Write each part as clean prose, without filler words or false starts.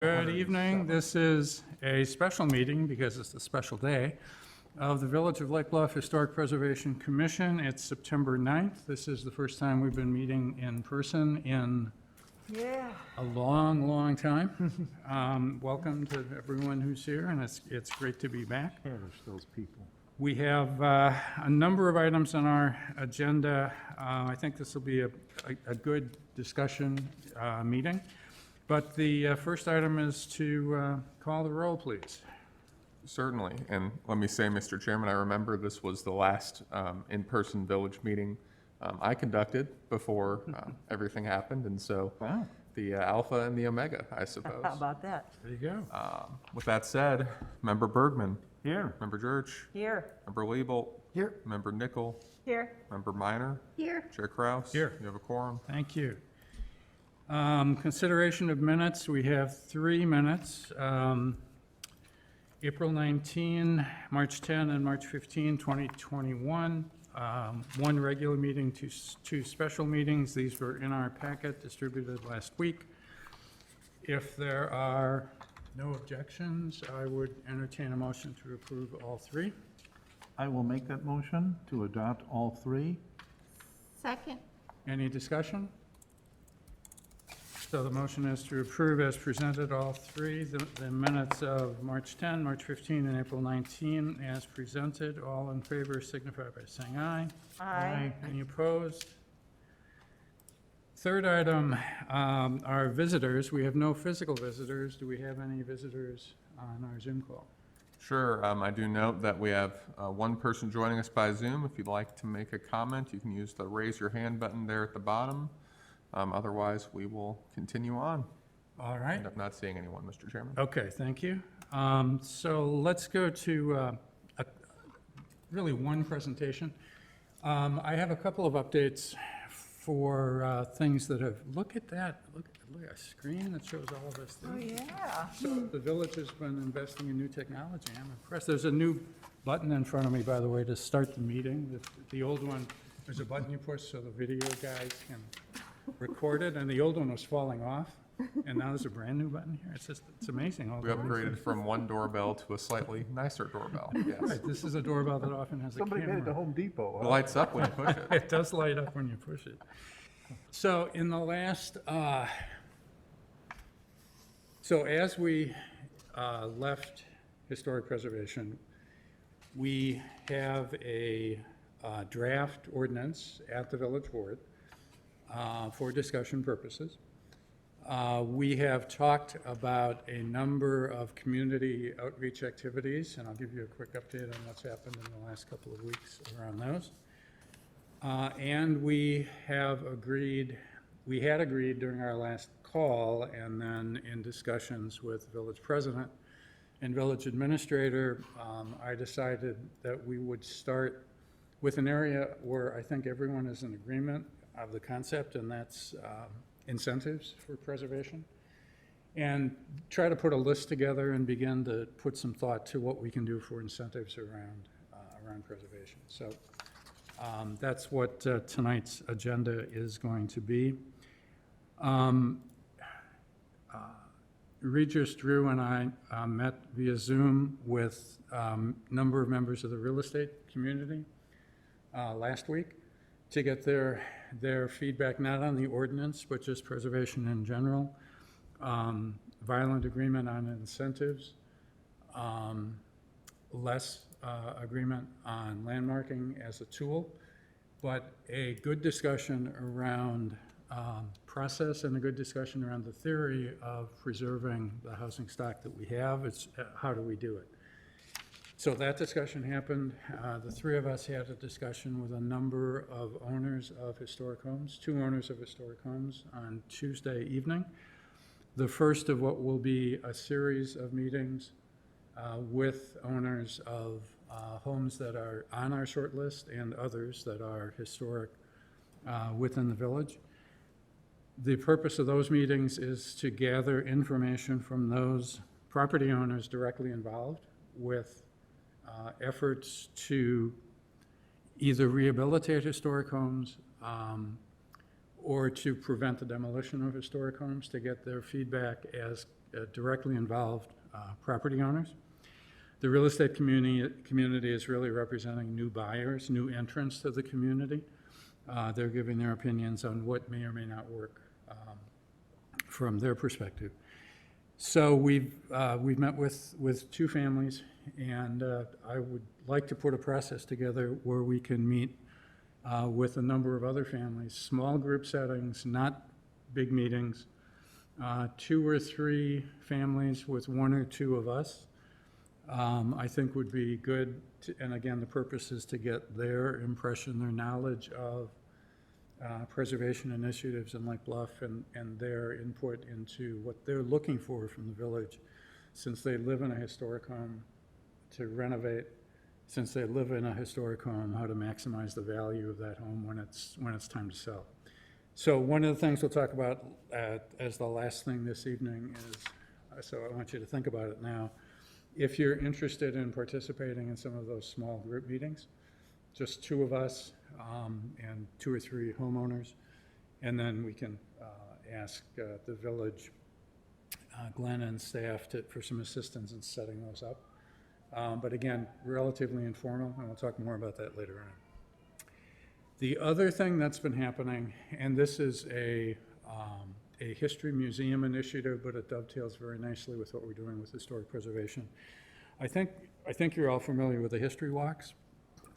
Good evening. This is a special meeting because it's a special day of the Village of Lake Bluff Historic Preservation Commission. It's September 9th. This is the first time we've been meeting in person in a long, long time. Welcome to everyone who's here, and it's great to be back. Perish those people. We have a number of items on our agenda. I think this will be a good discussion meeting. But the first item is to call the roll, please. Certainly, and let me say, Mr. Chairman, I remember this was the last in-person village meeting I conducted before everything happened, and so Wow. the alpha and the omega, I suppose. How about that? There you go. With that said, Member Bergman, Here. Member George, Here. Member Liebolt, Here. Member Nickel, Here. Member Minor, Here. Chair Kraus. Here. You have a quorum. Thank you. Consideration of minutes, we have 3 minutes. April 19, March 10, and March 15, 2021. One regular meeting, two special meetings. These were in our packet distributed last week. If there are no objections, I would entertain a motion to approve all 3. I will make that motion to adopt all 3. Second. Any discussion? So the motion is to approve as presented all 3, the minutes of March 10, March 15, and April 19 as presented. All in favor signify by saying aye. Aye. Any opposed? Third item are visitors. We have no physical visitors. Do we have any visitors on our Zoom call? Sure, I do note that we have one person joining us by Zoom. If you'd like to make a comment, you can use the raise your hand button there at the bottom. Otherwise, we will continue on. All right. End up not seeing anyone, Mr. Chairman. Okay, thank you. So let's go to really one presentation. I have a couple of updates for things that have, look at that, look at a screen that shows all of us Oh, things. yeah. So the village has been investing in new technology. I'm impressed. There's a new button in front of me, by the way, to start the meeting. The old one, there's a button you push so the video guys can record it, and the old one was falling off, and now there's a brand new button here. It's amazing. We upgraded from one doorbell to a slightly nicer doorbell, yes. Right, this is a doorbell that often has a Somebody made it to camera. Home Depot. It lights up when you push it. It does light up when you push it. So in the last, so as we left historic preservation, we have a draft ordinance at the village board for discussion purposes. We have talked about a number of community outreach activities, and I'll give you a quick update on what's happened in the last couple of weeks around those. And we had agreed during our last call, and then in discussions with village president and village administrator, I decided that we would start with an area where I think everyone is in agreement of the concept, and that's incentives for preservation, and try to put a list together and begin to put some thought to what we can do for incentives around preservation. So that's what tonight's agenda is going to be. Regis Drew and I met via Zoom with a number of members of the real estate community last week to get their feedback, not on the ordinance, but just preservation in general, violent agreement on incentives, less agreement on landmarking as a tool, but a good discussion around process and a good discussion around the theory of preserving the housing stock that we have. It's how do we do it? So that discussion happened. The 3 of us had a discussion with a number of owners of historic homes, 2 owners of historic homes on Tuesday evening. The first of what will be a series of meetings with owners of homes that are on our short list and others that are historic within the village. The purpose of those meetings is to gather information from those property owners directly involved with efforts to either rehabilitate historic homes or to prevent the demolition of historic homes, to get their feedback as directly involved property owners. The real estate community is really representing new buyers, new entrants to the community. They're giving their opinions on what may or may not work from their perspective. So we've met with two families, and I would like to put a process together where we can meet with a number of other families, small group settings, not big meetings, 2 or 3 families with 1 or 2 of us, I think would be good. And again, the purpose is to get their impression, their knowledge of preservation initiatives in Lake Bluff and their input into what they're looking for from the village, since they live in a historic home, to renovate, since they live in a historic home, how to maximize the value of that home when it's time to sell. So one of the things we'll talk about as the last thing this evening is, so I want you to think about it now, if you're interested in participating in some of those small group meetings, just 2 of us and 2 or 3 homeowners, and then we can ask the village, Glenn and staff for some assistance in setting those up. But again, relatively informal, and we'll talk more about that later on. The other thing that's been happening, and this is a history museum initiative, but it dovetails very nicely with what we're doing with historic preservation. I think you're all familiar with the history walks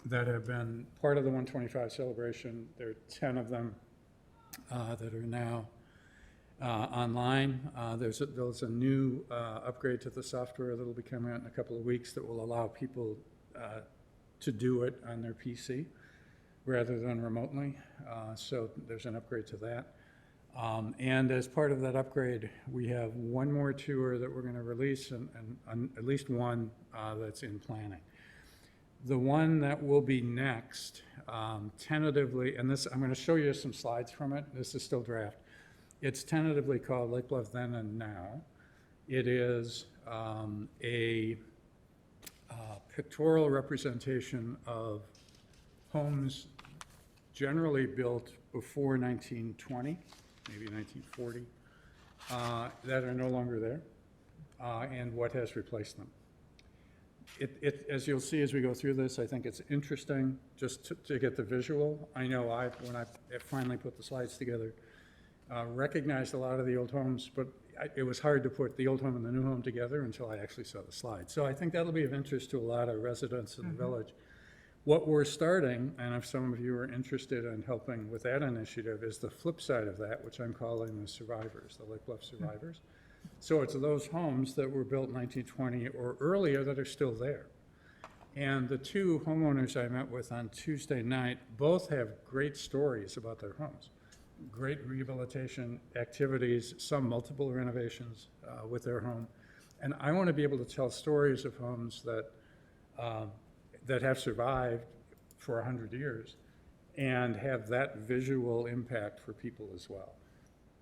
that have been part of the 125 celebration. There are 10 of them that are now online. There's a new upgrade to the software that will be coming out in a couple of weeks that will allow people to do it on their PC rather than remotely. So there's an upgrade to that. And as part of that upgrade, we have one more tour that we're going to release, and at least one that's in planning. The one that will be next, tentatively, and this, I'm going to show you some slides from it. This is still draft. It's tentatively called Lake Bluff Then and Now. It is a pictorial representation of homes generally built before 1920, maybe 1940, that are no longer there, and what has replaced them. As you'll see as we go through this, I think it's interesting just to get the visual. I know when I finally put the slides together, recognized a lot of the old homes, but it was hard to put the old home and the new home together until I actually saw the slides. So I think that'll be of interest to a lot of residents in the village. What we're starting, and if some of you are interested in helping with that initiative, is the flip side of that, which I'm calling the survivors, the Lake Bluff survivors. So it's those homes that were built in 1920 or earlier that are still there. And the 2 homeowners I met with on Tuesday night both have great stories about their homes, great rehabilitation activities, some multiple renovations with their home. And I want to be able to tell stories of homes that have survived for 100 years and have that visual impact for people as well.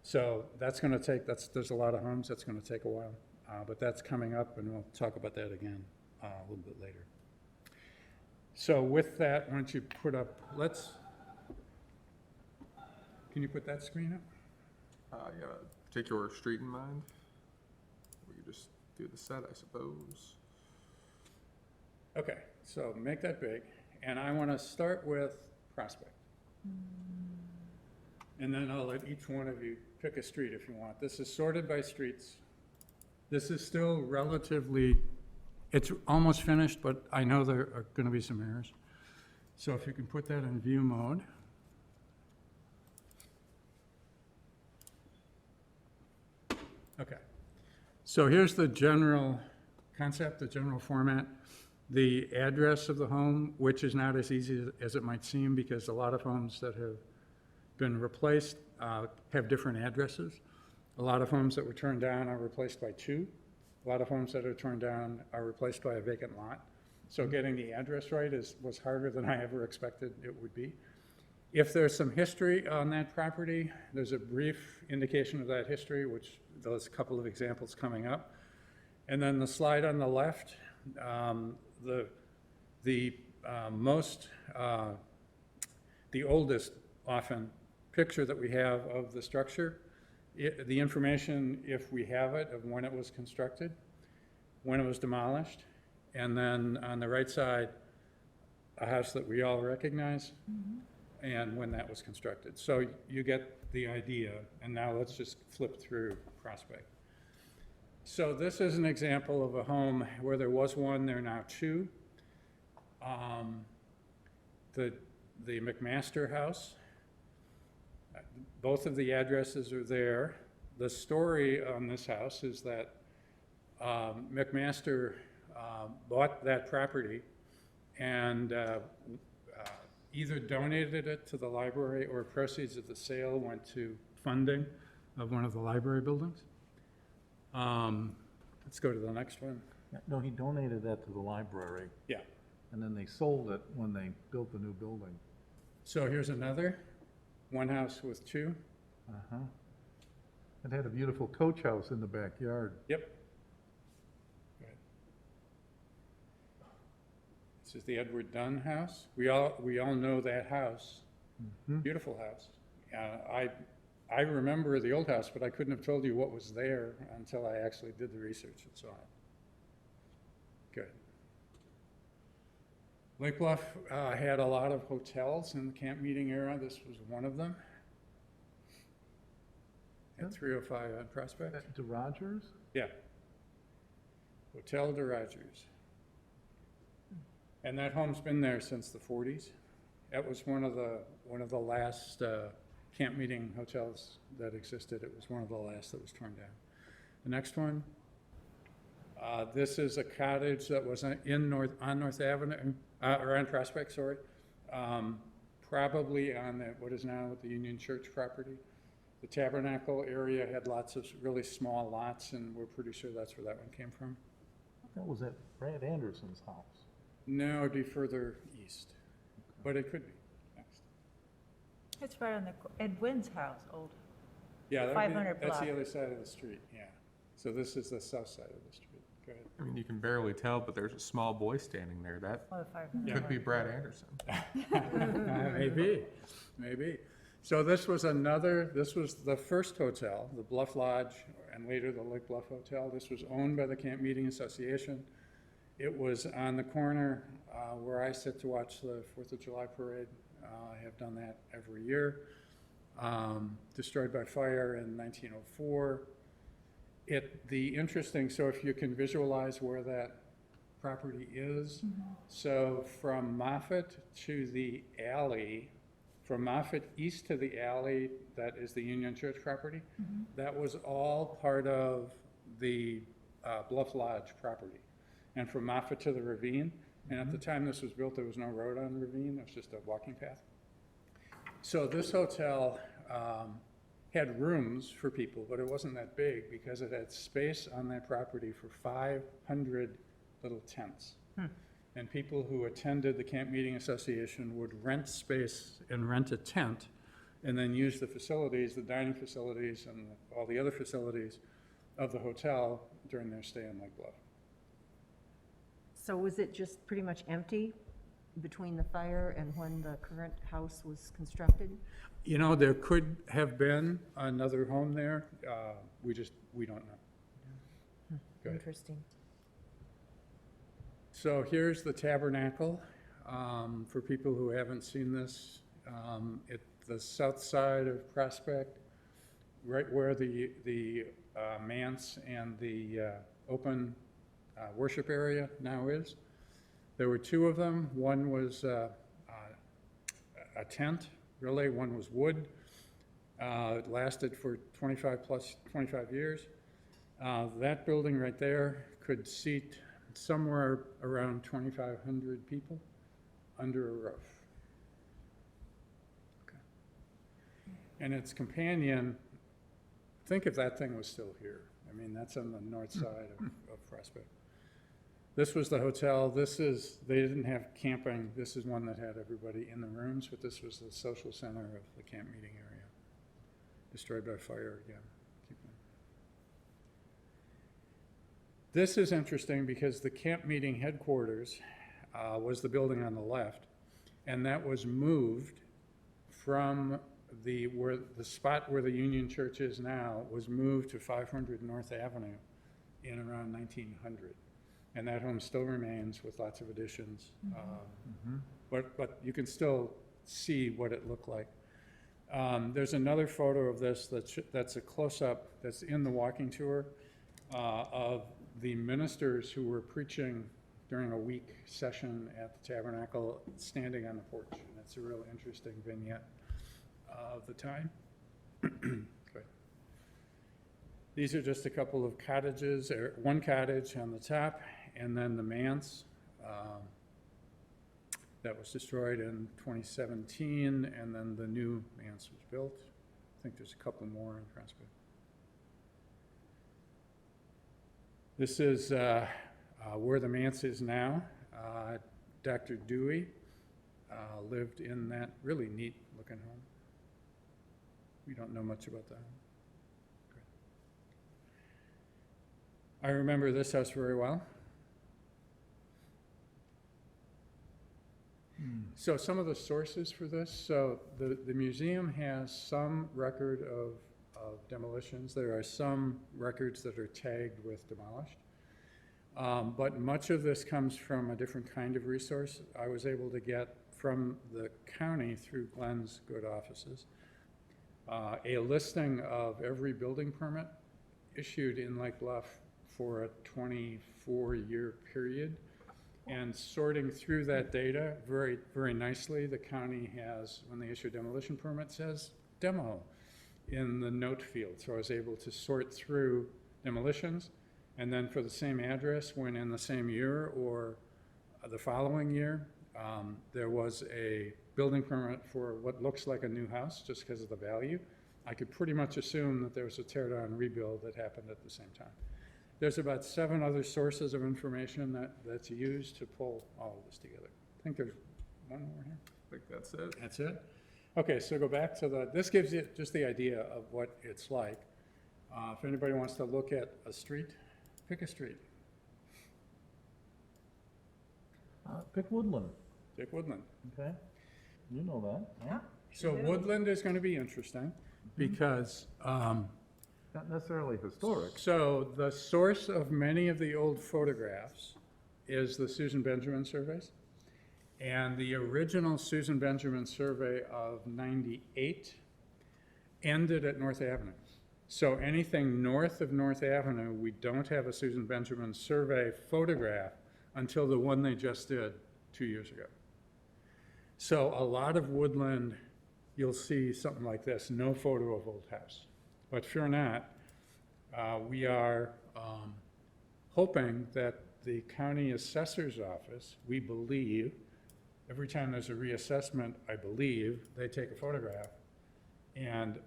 So that's going to take, there's a lot of homes, that's going to take a while, but that's coming up, and we'll talk about that again a little bit later. So with that, why don't you put up, can you put that screen up? Yeah, take your street in mind. We could just do the set, I suppose. Okay, so make that big, and I want to start with Prospect. And then I'll let each one of you pick a street if you want. This is sorted by streets. This is still relatively, it's almost finished, but I know there are going to be some errors. So if you can put that in view mode. Okay, so here's the general concept, the general format. The address of the home, which is not as easy as it might seem, because a lot of homes that have been replaced have different addresses. A lot of homes that were turned down are replaced by 2. A lot of homes that are turned down are replaced by a vacant lot. So getting the address right was harder than I ever expected it would be. If there's some history on that property, there's a brief indication of that history, which there's a couple of examples coming up. And then the slide on the left, the oldest often picture that we have of the structure the information, if we have it, of when it was constructed, when it was demolished, and then on the right side, a house that we all recognize, and when that was constructed. So you get the idea, and now let's just flip through Prospect. So this is an example of a home where there was one, there are now two. The McMaster house, both of the addresses are there. The story on this house is that McMaster bought that property and either donated it to the library or proceeds of the sale went to funding of one of the library buildings. Let's go to the next one. No, he donated that to the library, Yeah. and then they sold it when they built the new building. So here's another, one house with two. Uh-huh. It had a beautiful coach house in the backyard. Yep. Good. This is the Edward Dunn house. We all know that house. Mhm. Beautiful house. I remember the old house, but I couldn't have told you what was there until I actually did the research and saw it. Good. Lake Bluff had a lot of hotels in the camp meeting era. This was one of them. At 305 on Prospect. To Rogers? Yeah. Hotel de Rogers. And that home's been there since the 40s. That was one of the last camp meeting hotels that existed. It was one of the last that was torn down. The next one, this is a cottage that was on North Avenue, or on Prospect, sorry. Probably on what is now the Union Church property. The Tabernacle area had lots of really small lots, and we're pretty sure that's where that one came from. That was at Brad Anderson's house. No, it'd be further east, but it could be next. It's right on the, Ed Wynn's house, old. Yeah, that would 500 that's the block. other side of the street, yeah. So this is the south side of the street. Go ahead. I mean, you can barely tell, but there's a small boy standing there. That Oh, the 500 could be block. Brad Anderson. Maybe. So this was the first hotel, the Bluff Lodge, and later the Lake Bluff Hotel. This was owned by the Camp Meeting Association. It was on the corner where I sit to watch the 4th of July parade. I have done that every year. Destroyed by fire in 1904. So if you can visualize where that property is, so from Moffett to the alley, from Moffett east to the alley, that is the Union Church property, that was all part of the Bluff Lodge property. And from Moffett to the ravine, and at the time this was built, there was no road on the ravine, it was just a walking path. So this hotel had rooms for people, but it wasn't that big because it had space on that property for 500 little tents. And people who attended the Camp Meeting Association would rent space and rent a tent and then use the facilities, the dining facilities and all the other facilities of the hotel during their stay in Lake Bluff. So was it just pretty much empty between the fire and when the current house was constructed? You know, there could have been another home there. We don't know. Go ahead. Interesting. So here's the Tabernacle. For people who haven't seen this, the south side of Prospect, right where the manse and the open worship area now is. There were two of them. One was a tent, really. One was wood. It lasted for 25 years. That building right there could seat somewhere around 2,500 people under a roof. Okay. And its companion, think if that thing was still here. I mean, that's on the north side of Prospect. This was the hotel. They didn't have camping. This is one that had everybody in the rooms, but this was the social center of the camp meeting area. Destroyed by fire again. This is interesting because the camp meeting headquarters was the building on the left, and that was moved from the spot where the Union Church is now was moved to 500 North Avenue in around 1900. And that home still remains with lots of additions. But you can still see what it looked like. There's another photo of this that's a close-up that's in the walking tour of the ministers who were preaching during a week session at the Tabernacle, standing on the porch. And it's a real interesting vignette of the time. Okay. These are just a couple of cottages, or one cottage on the top, and then the manse that was destroyed in 2017, and then the new manse was built. I think there's a couple more in Prospect. This is where the manse is now. Dr. Dewey lived in that really neat looking home. We don't know much about that home. I remember this house very well. So some of the sources for this, so the museum has some record of demolitions. There are some records that are tagged with demolished. But much of this comes from a different kind of resource I was able to get from the county through Glenn's good offices. A listing of every building permit issued in Lake Bluff for a 24-year period. And sorting through that data very, very nicely, the county has, when they issue a demolition permit, says demo in the note field. So I was able to sort through demolitions, and then for the same address, when in the same year or the following year, there was a building permit for what looks like a new house just because of the value, I could pretty much assume that there was a tear down rebuild that happened at the same time. There's about 7 other sources of information that's used to pull all of this together. I think there's one more here. I think that's it. That's it? Okay, so go back to this gives you just the idea of what it's like. If anybody wants to look at a street, pick a street. Pick Woodland, Pick Woodland. okay? You know that, yeah? So Woodland is going to be interesting because Not necessarily historic. so the source of many of the old photographs is the Susan Benjamin surveys. And the original Susan Benjamin survey of '98 ended at North Avenue. So anything north of North Avenue, we don't have a Susan Benjamin survey photograph until the one they just did 2 years ago. So a lot of Woodland, you'll see something like this, no photo of old house. But fear not, we are hoping that the county assessor's office, we believe, every time there's a reassessment, I believe, they take a photograph. And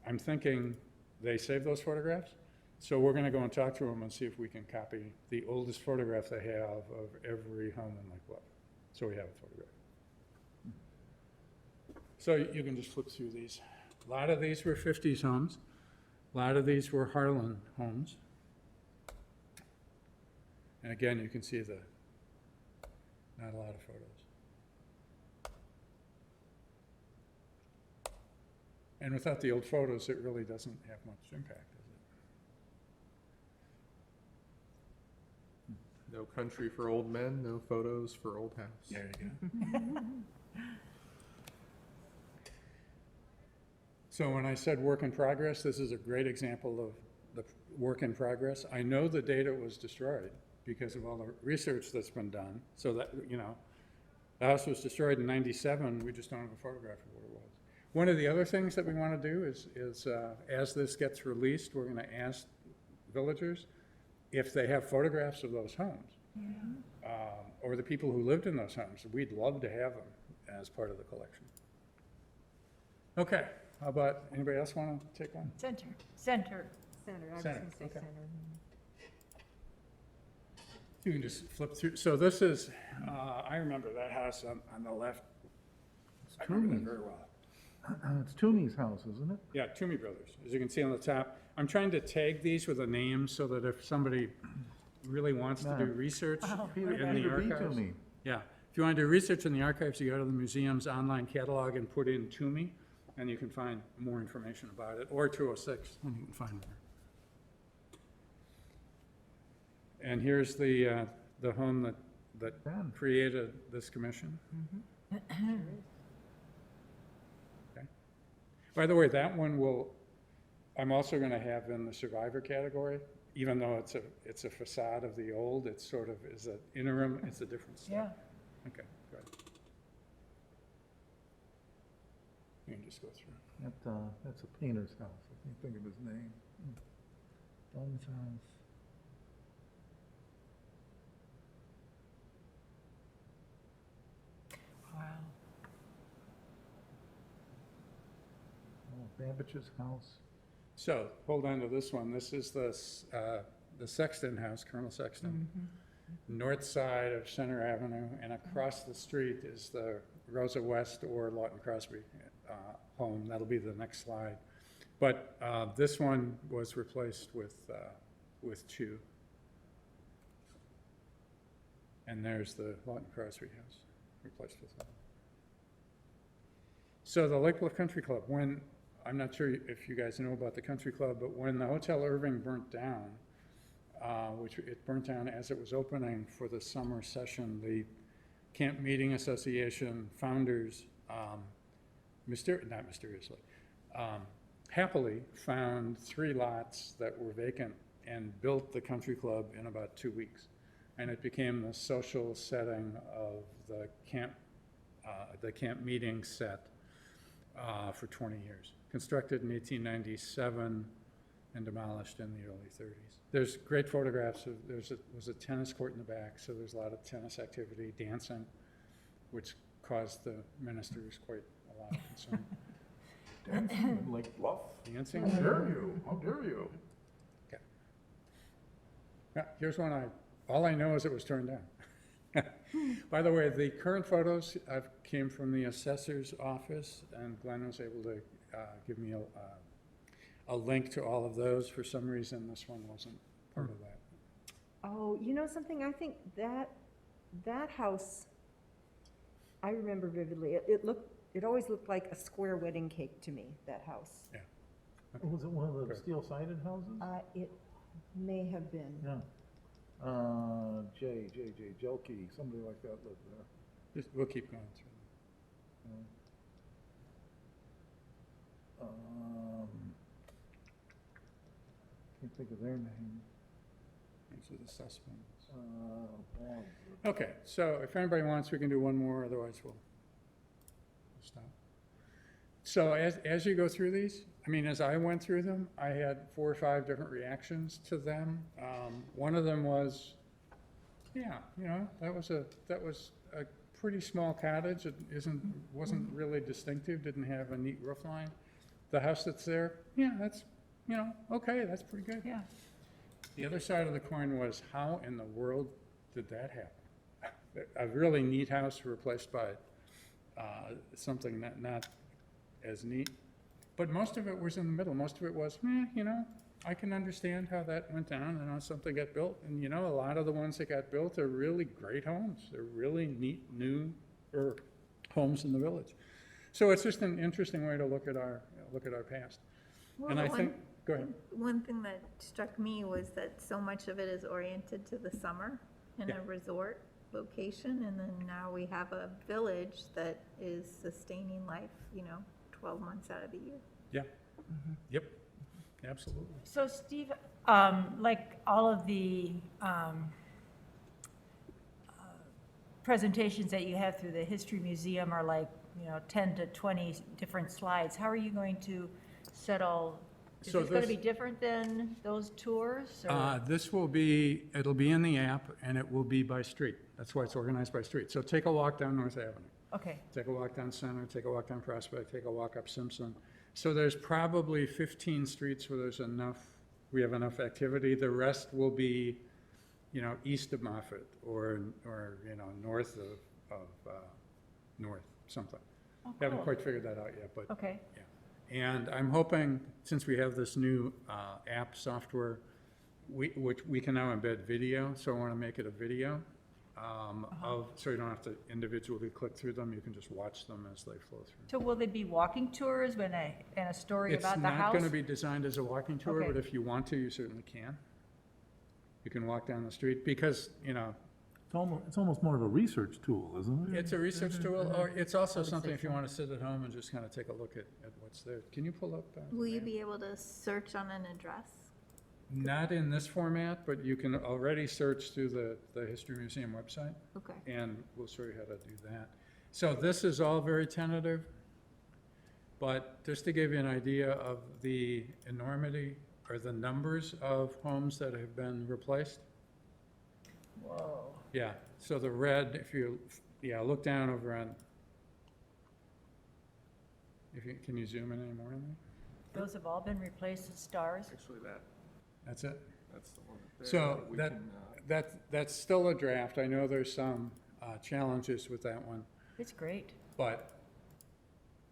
I'm thinking they save those photographs. So we're gonna go and talk to them and see if we can copy the oldest photograph they have of every home in Lake Bluff. So we have a photograph. So you can just flip through these. A lot of these were 50s homes. A lot of these were Harlan homes. And again, you can see not a lot of photos. And without the old photos, it really doesn't have much impact, does it? No country for old men, no photos for old house. There you go. So when I said work in progress, this is a great example of the work in progress. I know the data was destroyed because of all the research that's been done. So that, the house was destroyed in '97, we just don't have a photograph of what it was. One of the other things that we want to do is as this gets released, we're going to ask villagers if they have photographs of those homes. Or the people who lived in those homes. We'd love to have them as part of the collection. Okay. How about, anybody else want to take one? Center. Center, I was Center, gonna say okay. center. You can just flip through. So this is, I remember that house on the left. I remember that very well. It's Toomey's house, isn't it? Yeah, Toomey Brothers, as you can see on the top. I'm trying to tag these with a name so that if somebody really wants to do research Peter in the B. archives. Toomey. Yeah, if you want to do research in the archives, you go to the museum's online catalog and put in Toomey, and you can find more information about it, or 206, and you can find more. And here's the home that Ben. created this commission. Okay. By the way, that one I'm also gonna have in the survivor category, even though it's a facade of the old, it's sort of, is an interim, it's a different style. Yeah. Okay, good. You can just go through. That's a painter's house. I can't think of his name. Dunn's house. Wow. Oh, Babbitt's house. So, hold on to this one. This is the Sexton house, Colonel Sexton. North side of Center Avenue, and across the street is the Rosa West or Lawton Crosby home. That'll be the next slide. But this one was replaced with Chew. And there's the Lawton Crosby house, replaced with that. So the Lake Bluff Country Club, I'm not sure if you guys know about the country club, but when the Hotel Irving burnt down, which it burnt down as it was opening for the summer session, the Camp Meeting Association founders, happily found 3 lots that were vacant and built the country club in about 2 weeks. And it became the social setting of the camp meeting set for 20 years. Constructed in 1897 and demolished in the early 30s. There's great photographs of, was a tennis court in the back, so there's a lot of tennis activity, dancing, which caused the ministers quite a lot of concern. Dancing in Lake Bluff. Dancing? How dare you? How dare you? Okay. Yeah, here's one all I know is it was turned down. By the way, the current photos came from the assessor's office, and Glenn was able to give me a link to all of those. For some reason, this one wasn't part of that. Oh, you know something? I think that house, I remember vividly. It always looked like a square wedding cake to me, that house. Yeah. Was it one of the Good. steel-sided houses? It may have been. Yeah. J. Jelke, somebody like that lived there. We'll keep going through. Can't think of their name. These are the suspects. Bob. Okay, so if anybody wants, we can do one more, otherwise we'll stop. So as you go through these, I mean, as I went through them, I had 4 or 5 different reactions to them. One of them was, yeah, you know, that was a pretty small cottage. It wasn't really distinctive, didn't have a neat roof line. The house that's there, yeah, that's, you know, okay, that's pretty good. Yeah. The other side of the coin was, how in the world did that happen? A really neat house replaced by something not as neat. But most of it was in the middle. Most of it was, you know, I can understand how that went down and how something got built. And, you know, a lot of the ones that got built are really great homes. They're really neat, new homes in the village. So it's just an interesting way to look at our past. Well, And I think, go ahead. One thing that struck me was that so much of it is oriented to the summer in Yeah. a resort location, and then now we have a village that is sustaining life, 12 months out of the year. Yeah. Yep. Absolutely. So Steve, like all of the presentations that you have through the History Museum are like, 10 to 20 different slides. How are you going to settle? Is So this going to this- be different than those tours? or- It'll be in the app, and it will be by street. That's why it's organized by street. So take a walk down North Avenue. Okay, Take a walk down Center, take a walk down Prospect, take a walk up Simpson. So there's probably 15 streets where we have enough activity. The rest will be, east of Moffett or north of North, something. oh, Haven't cool. quite figured that out yet, but Okay, and I'm hoping, since we have this new app software, which we can now embed video, so I want to make it a video. so you don't have to individually click through them, you can just watch them as they flow through. So will they be walking tours and a story about the It's not house? gonna be designed as a walking tour, Okay. but if you want to, you certainly can. You can walk down the street, because, It's almost more of a research tool, isn't it? it's a research tool, or it's also something if you want to sit at home and just kind of take a look at what's there. Can you pull up? Will you be able to search on an address? Not in this format, but you can already search through the History Museum website, Okay. and we'll show you how to do that. So this is all very tentative, but just to give you an idea of the enormity or the numbers of homes that have been replaced. Whoa. Yeah, so the red, if you, look down over on, can you zoom in any more on that? Those have all been replaced with stars? Actually, That's it? that's the one there. So We that, can, that's still a draft. I know there's some challenges with that one, It's great. but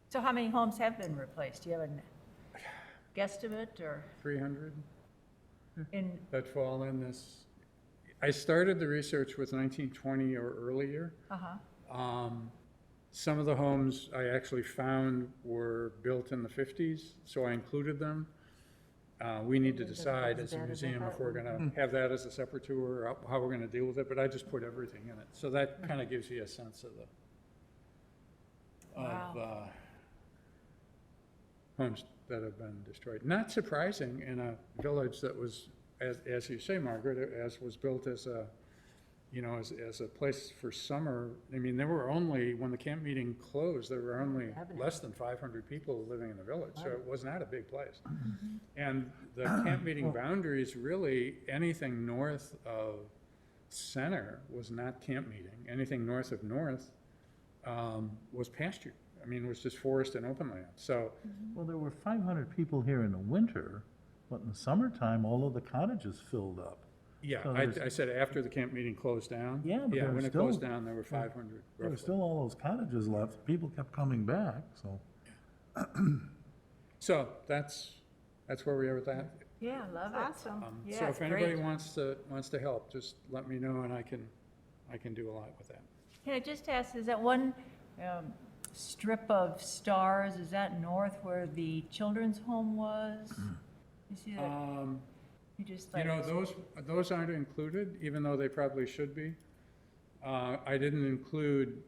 So how many homes have been replaced? Do you have a guesstimate or 300 in, that fall in this. I started the research with 1920 or earlier. Some of the homes I actually found were built in the 50s, so I included them. We need to decide as a museum if we're gonna have that as a separate tour, or how we're gonna deal with it, but I just put everything in it. So that kind of gives you a sense of Wow. homes that have been destroyed. Not surprising in a village that was, as you say, Margaret, as was built as a, as a place for summer. I mean, there were only, when the camp meeting closed, there were only less than 500 people living in the village, so it was not a big place. And the camp meeting boundaries, really, anything north of Center was not camp meeting. Anything north of North was pasture. I mean, it was just forest and open land. So, Well, there were 500 people here in the winter, but in the summertime, all of the cottages filled up. yeah, So I there's- said after the camp meeting closed down. Yeah, but there when was it closed still- down, there were 500 There were roughly. still all those cottages left. People kept coming back, so. So that's where we are with that. yeah, love it. Awesome. Yeah, So it's if anybody great. wants to help, just let me know and I can do a lot with that. Can I just ask, is that one strip of stars, is that north where the children's home was? You see that? You just like, Those aren't included, even though they probably should be. I didn't include,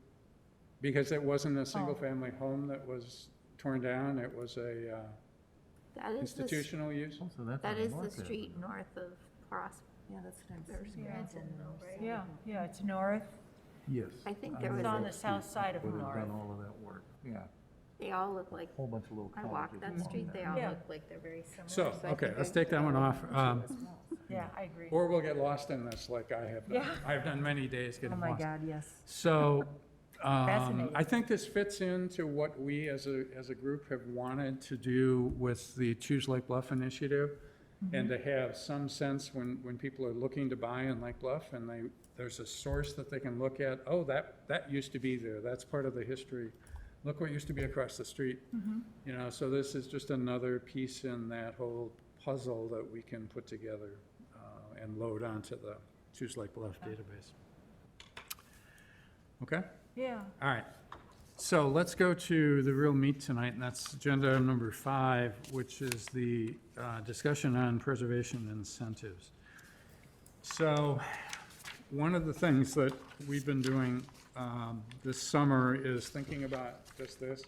because it wasn't a single-family home that was torn down, it was a That is the, institutional use. Oh, so that's that on the is the north end. street north of Prosper. Yeah, that's what I'm There's saying. Branson though, right? yeah, it's north. Yes. I think I there know was It's on that the south street side of would have North. done all of that work, yeah. They all look like, Whole bunch of little I cottages. walked that along street, they there. all Yeah. look like they're very similar. So, I okay, think let's I take that put one all off. as well. Yeah, I agree. Or we'll get lost in this like I have done. Yeah. I've done many days Oh, getting my lost. God, yes. So, Fascinating. I think this fits into what we as a group have wanted to do with the Choose Lake Bluff initiative, and to have some sense when people are looking to buy in Lake Bluff and there's a source that they can look at, oh, that used to be there, that's part of the history. Look what used to be across the street. So this is just another piece in that whole puzzle that we can put together and load onto the Choose Lake Bluff database. Okay? Yeah, All right. So let's go to the real meat tonight, and that's agenda item number 5, which is the discussion on preservation incentives. So one of the things that we've been doing this summer is thinking about just this.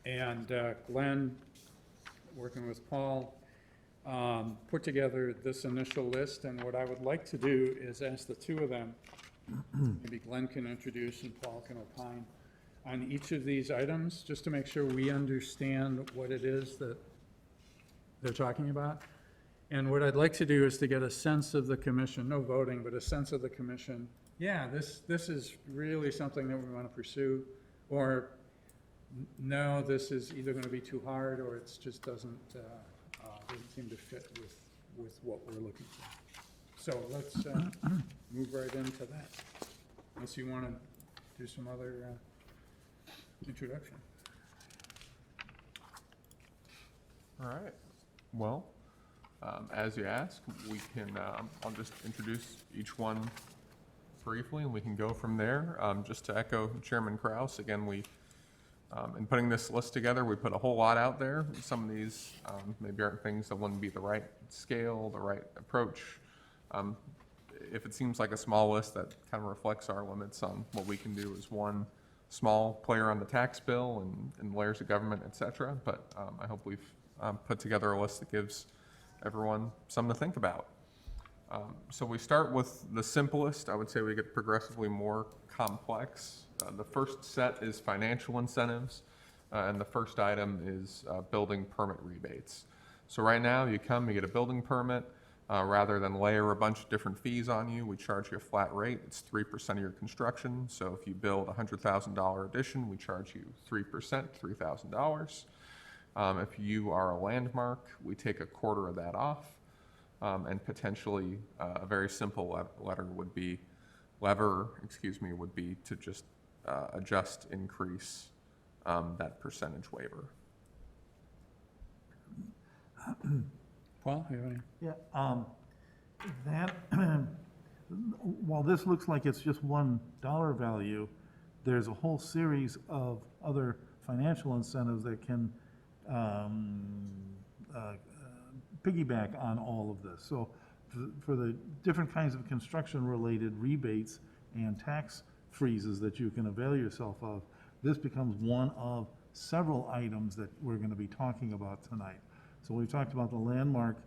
And Glenn, working with Paul, put together this initial list, and what I would like to do is ask the two of them, maybe Glenn can introduce and Paul can opine on each of these items, just to make sure we understand what it is that they're talking about. And what I'd like to do is to get a sense of the commission, no voting, but a sense of the commission. Yeah, this is really something that we want to pursue, or no, this is either going to be too hard, or it just doesn't seem to fit with what we're looking for. So let's move right into that, unless you want to do some other introduction. All right. Well, as you ask, we can, I'll just introduce each one briefly, and we can go from there. Just to echo Chairman Kraus, again, in putting this list together, we put a whole lot out there. Some of these maybe aren't things that wouldn't be the right scale, the right approach. If it seems like a small list, that kind of reflects our limits on what we can do as one small player on the tax bill and layers of government, et cetera. But I hope we've put together a list that gives everyone something to think about. So we start with the simplest. I would say we get progressively more complex. The first set is financial incentives, and the first item is building permit rebates. So right now, you come, you get a building permit. Rather than layer a bunch of different fees on you, we charge you a flat rate. It's 3% of your construction. So if you build a $100,000 addition, we charge you 3%, $3,000. If you are a landmark, we take a quarter of that off. And potentially a very simple lever would be to just adjust, increase that percentage waiver. Paul, you have any? Yeah, that, while this looks like it's just $1 value, there's a whole series of other financial incentives that can piggyback on all of this. So for the different kinds of construction-related rebates and tax freezes that you can avail yourself of, this becomes one of several items that we're going to be talking about tonight. So we've talked about the landmark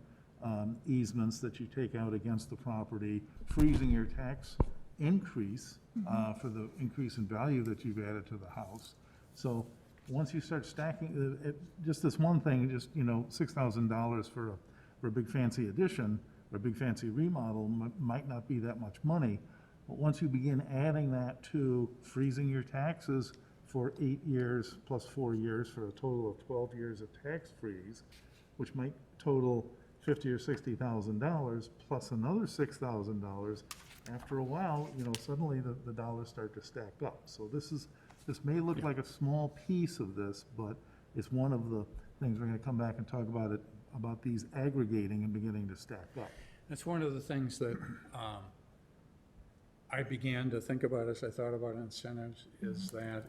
easements that you take out against the property, freezing your tax increase for the increase in value that you've added to the house. So once you start stacking, just this one thing, just, you know, $6,000 for a big fancy addition or a big fancy remodel might not be that much money. But once you begin adding that to freezing your taxes for 8 years plus 4 years for a total of 12 years of tax freeze, which might total $50,000 or $60,000 plus another $6,000, after a while, you know, suddenly the dollars start to stack up. So this may look like a small piece of this, but it's one of the things we're going to come back and talk about these aggregating and beginning to stack up. That's one of the things that I began to think about as I thought about incentives, is that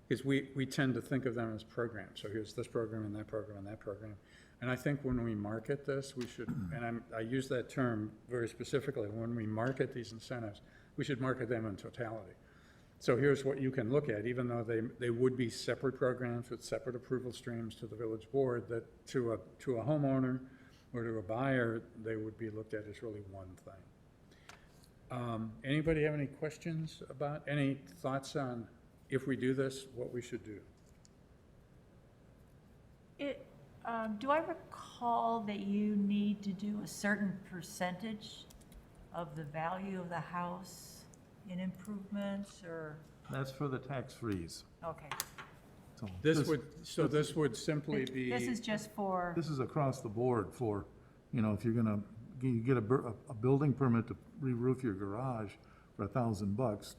because we tend to think of them as programs. So here's this program and that program and that program. And I think when we market this, we should, and I use that term very specifically, when we market these incentives, we should market them in totality. So here's what you can look at, even though they would be separate programs with separate approval streams to the village board, that to a homeowner or to a buyer, they would be looked at as really one thing. Anybody have any questions about, any thoughts on, if we do this, what we should do? Do I recall that you need to do a certain percentage of the value of the house in improvements, or? That's for the tax freeze. Okay. So This would simply be. This is just for, this is across the board for, you know, if you're gonna, you get a building permit to re-roof your garage for $1,000,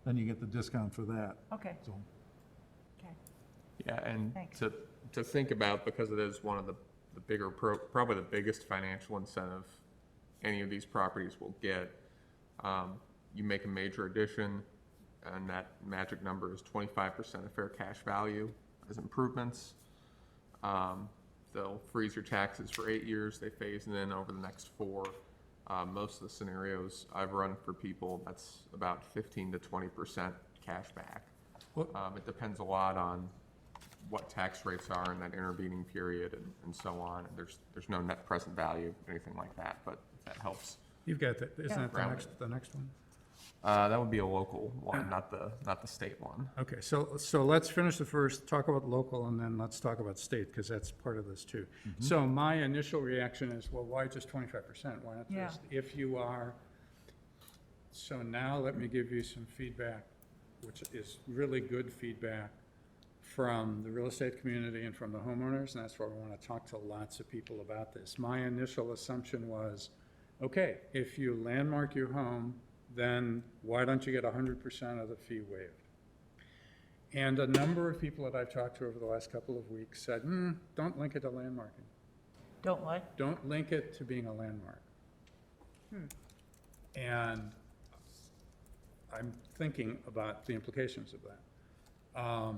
then you get the discount for that. okay, So okay. Yeah, and Thanks. to think about, because it is one of the bigger, probably the biggest financial incentive any of these properties will get. You make a major addition, and that magic number is 25% of fair cash value as improvements. They'll freeze your taxes for 8 years. They phase it in over the next 4. Most of the scenarios I've run for people, that's about 15 to 20% cash back. It depends a lot on what tax rates are in that intervening period and so on. There's no net present value, anything like that, but that helps. You've got that, isn't that Round the next one? That would be a local one, not the state one. Okay, so let's finish the first, talk about local, and then let's talk about state, because that's part of this too. So my initial reaction is, well, why just 25%? Why not Yeah. just, if you are, so now let me give you some feedback, which is really good feedback from the real estate community and from the homeowners, and that's why we want to talk to lots of people about this. My initial assumption was, okay, if you landmark your home, then why don't you get 100% of the fee waived? And a number of people that I've talked to over the last couple of weeks said, don't link it to landmarking. Don't what? Don't link it to being a landmark. And I'm thinking about the implications of that.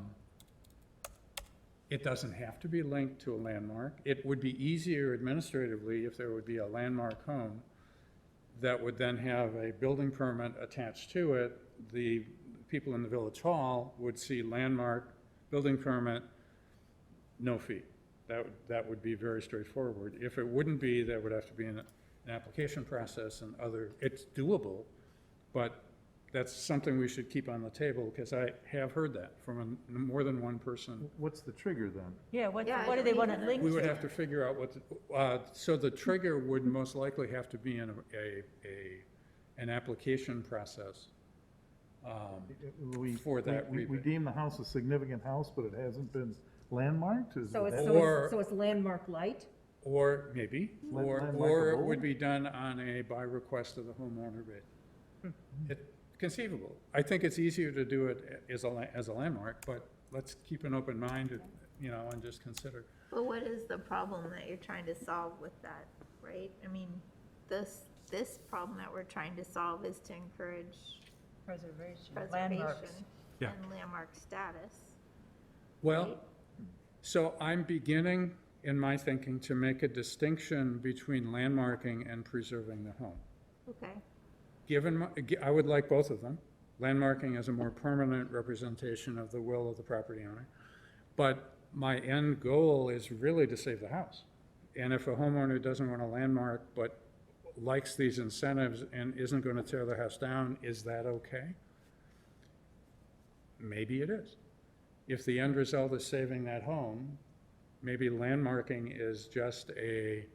It doesn't have to be linked to a landmark. It would be easier administratively if there would be a landmark home that would then have a building permit attached to it. The people in the village hall would see landmark, building permit, no fee. That would be very straightforward. If it wouldn't be, there would have to be an application process and other, it's doable, but that's something we should keep on the table, because I have heard that from more than one person. What's the trigger then? Yeah, what Yeah, I do they don't want it either. linked We would to? have to figure out what, so the trigger would most likely have to be in an application process. For that We rebate. deem the house a significant house, but it hasn't been landmarked? Is So it it's, that- Or- so it's landmark light? Or maybe, or it Landmarkable? would be done on a by request of the homeowner bid. Conceivable. I think it's easier to do it as a landmark, but let's keep an open mind, and just consider. But what is the problem that you're trying to solve with that, right? I mean, this problem that we're trying to solve is to encourage Preservation, preservation landmarks. Yeah. and landmark status. Well, Right. so I'm beginning in my thinking to make a distinction between landmarking and preserving the home. Okay, I would like both of them. Landmarking as a more permanent representation of the will of the property owner. But my end goal is really to save the house. And if a homeowner doesn't want a landmark but likes these incentives and isn't going to tear the house down, is that okay? Maybe it is. If the end result is saving that home, maybe landmarking is just a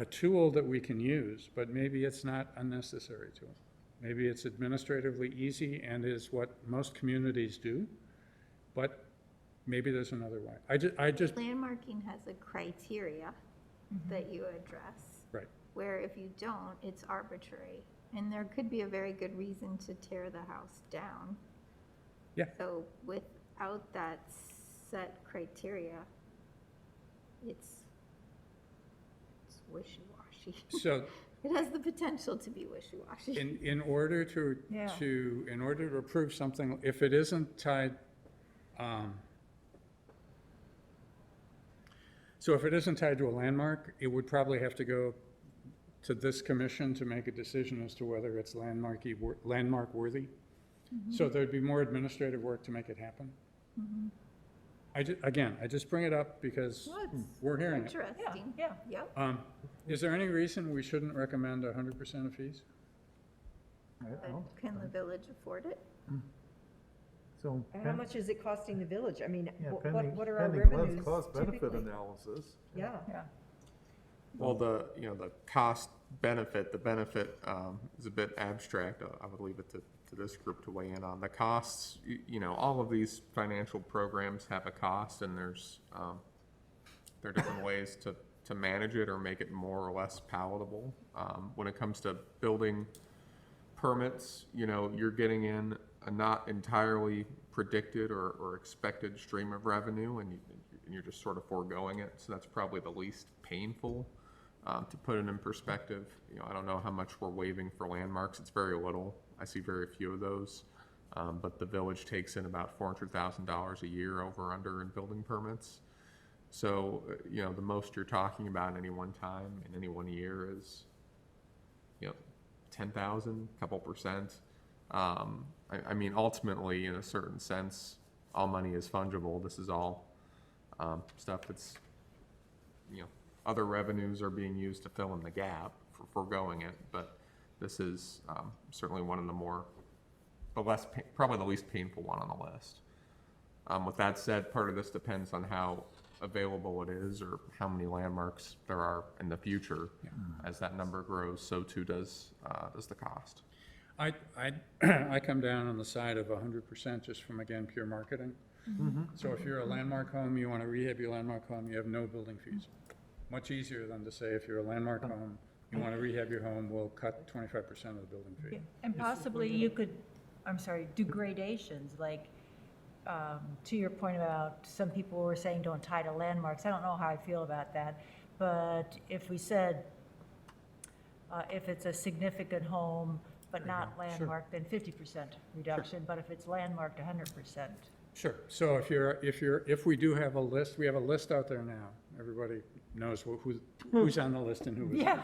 tool that we can use, but maybe it's not a necessary tool. Maybe it's administratively easy and is what most communities do, but maybe there's another way. I just, landmarking has a criteria that you address. right. Where if you don't, it's arbitrary. And there could be a very good reason to tear the house down. Yeah. So without that set criteria, it's wishy-washy. So It has the potential to be wishy-washy. in order Yeah. in order to approve something, if it isn't tied, so if it isn't tied to a landmark, it would probably have to go to this commission to make a decision as to whether it's landmark worthy. So there'd be more administrative work to make it happen. I just bring it up because Well, it's we're hearing it. Interesting. Yeah, Yep. Is there any reason we shouldn't recommend 100% of fees? But can the village afford it? So, And how much is it costing the village? I mean, yeah, what are our pending revenues cost-benefit typically? analysis. Yeah. yeah. Well, the cost benefit, the benefit is a bit abstract. I would leave it to this group to weigh in on. The costs, all of these financial programs have a cost, and there are different ways to manage it or make it more or less palatable. When it comes to building permits, you're getting in a not entirely predicted or expected stream of revenue, and you're just sort of foregoing it. So that's probably the least painful. To put it in perspective, I don't know how much we're waiving for landmarks. It's very little. I see very few of those. But the village takes in about $400,000 a year over under in building permits. So, the most you're talking about in any one time in any one year is, 10,000, couple percent. I mean, ultimately, in a certain sense, all money is fungible. This is all stuff that's, other revenues are being used to fill in the gap for foregoing it, but this is certainly one of probably the least painful one on the list. With that said, part of this depends on how available it is or how many landmarks there are in the future. As that number grows, so too does the cost. I come down on the side of 100% just from, again, pure marketing. So if you're a landmark home, you want to rehab your landmark home, you have no building fees. Much easier than to say if you're a landmark home, you want to rehab your home, we'll cut 25% of the building fee. And possibly you could, do gradations, like, to your point about some people were saying don't tie to landmarks. I don't know how I feel about that. But if we said If it's a significant home, but not landmarked, then 50% reduction, but if it's landmarked, 100%. Sure. So if we do have a list, we have a list out there now. Everybody knows who's on the list and who isn't. Yeah.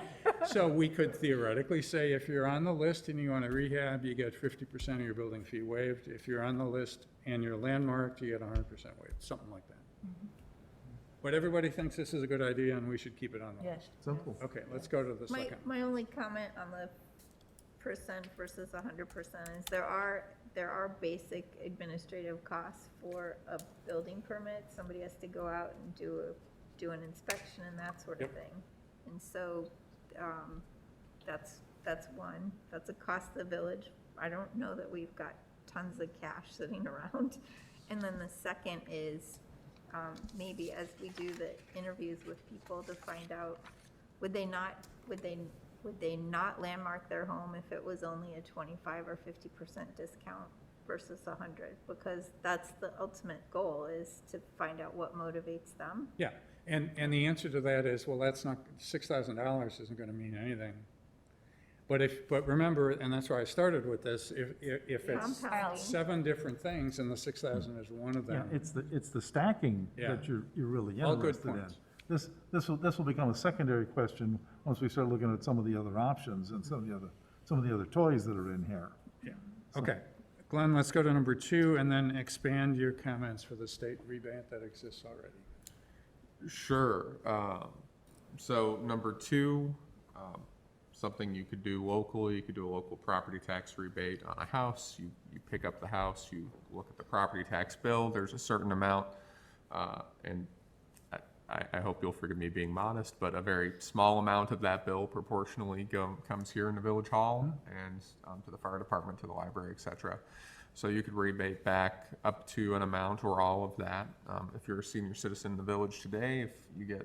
So we could theoretically say, if you're on the list and you want to rehab, you get 50% of your building fee waived. If you're on the list and you're landmarked, you get 100% waived, something like that. But everybody thinks this is a good idea and we should keep it on the list. Yes. Simple. Okay, let's go to the My, second. my only comment on the percent versus 100% is there are basic administrative costs for a building permit. Somebody has to go out and do an inspection and that sort of Yep. thing. And so, that's one, that's a cost to the village. I don't know that we've got tons of cash sitting around. And then the second is, maybe as we do the interviews with people to find out, would they not landmark their home if it was only a 25 or 50% discount versus 100? Because that's the ultimate goal, is to find out what motivates them. Yeah, and the answer to that is, well, that's not, $6,000 isn't going to mean anything. But remember, and that's why I started with this, if it's Compounding. 7 different things and the 6,000 is one of Yeah, them. it's the stacking Yeah. that you're really All good interested in. points. This will become a secondary question once we start looking at some of the other options and some of the other toys that are in here. Yeah, okay. Glenn, let's go to number 2 and then expand your comments for the state rebate that exists already. Sure. So number 2, something you could do locally, you could do a local property tax rebate on a house. You pick up the house, you look at the property tax bill, there's a certain amount, and I hope you'll forgive me being modest, but a very small amount of that bill proportionally comes here in the village hall and to the fire department, to the library, et cetera. So you could rebate back up to an amount or all of that. If you're a senior citizen in the village today, if you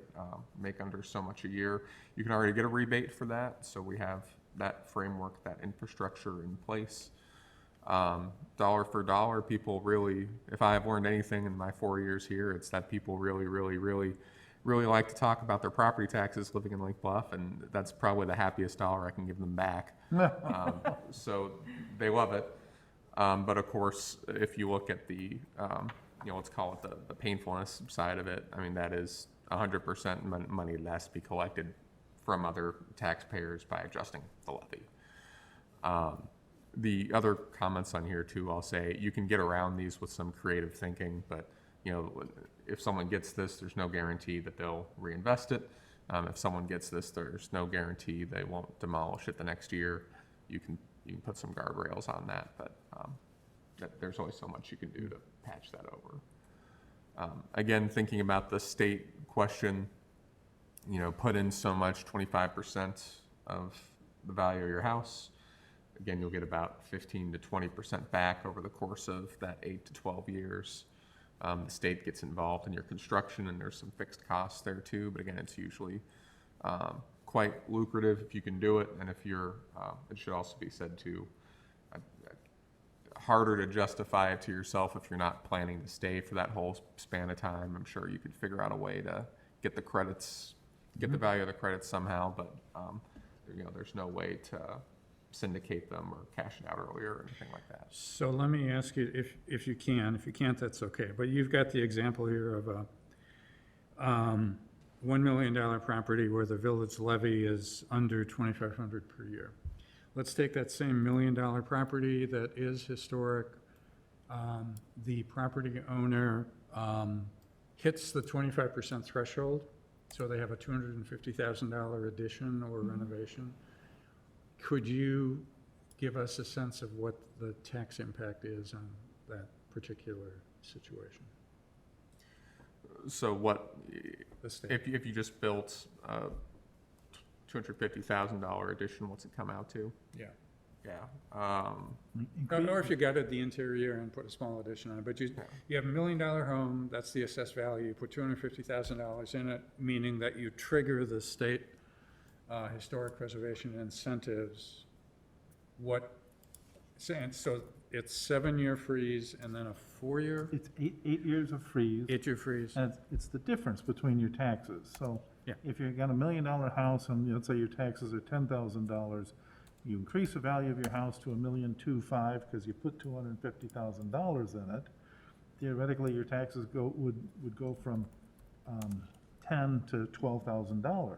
make under so much a year, you can already get a rebate for that. So we have that framework, that infrastructure in place. Dollar for dollar, people really, if I have learned anything in my 4 years here, it's that people really like to talk about their property taxes living in Lake Bluff, and that's probably the happiest dollar I can give them back. So they love it. But of course, if you look at the, let's call it the painfulness side of it, I mean, that is 100% money less to be collected from other taxpayers by adjusting the levy. The other comments on here too, I'll say, you can get around these with some creative thinking, but if someone gets this, there's no guarantee that they'll reinvest it. If someone gets this, there's no guarantee they won't demolish it the next year. You can put some guardrails on that, but there's always so much you can do to patch that over. Again, thinking about the state question, put in so much, 25% of the value of your house. Again, you'll get about 15 to 20% back over the course of that 8 to 12 years. The state gets involved in your construction, and there's some fixed costs there too, but again, it's usually quite lucrative if you can do it, and if you're, it should also be said too, harder to justify it to yourself if you're not planning to stay for that whole span of time. I'm sure you could figure out a way to get the credits, get the value of the credits somehow, but there's no way to syndicate them or cash it out earlier or anything like that. So let me ask you, if you can, if you can't, that's okay. But you've got the example here of a $1 million property where the village levy is under $2,500 per year. Let's take that same $1 million property that is historic. The property owner hits the 25% threshold, so they have a $250,000 addition or renovation. Could you give us a sense of what the tax impact is on that particular situation? So what, The state. if you just built a $250,000 addition, what's it come out to? Yeah. Yeah. Or if you gutted the interior and put a small addition on it, but you have $1 million home, that's the assessed value, you put $250,000 in it, meaning that you trigger the state historic preservation incentives. So it's 7-year freeze and then a 4-year? It's 8 years of freeze. 8-year freeze. And it's the difference between your taxes. So Yeah. If you've got $1 million house and let's say your taxes are $10,000, you increase the value of your house to $1,250,000 because you put $250,000 in it. Theoretically, your taxes would go from $10,000 to $12,000.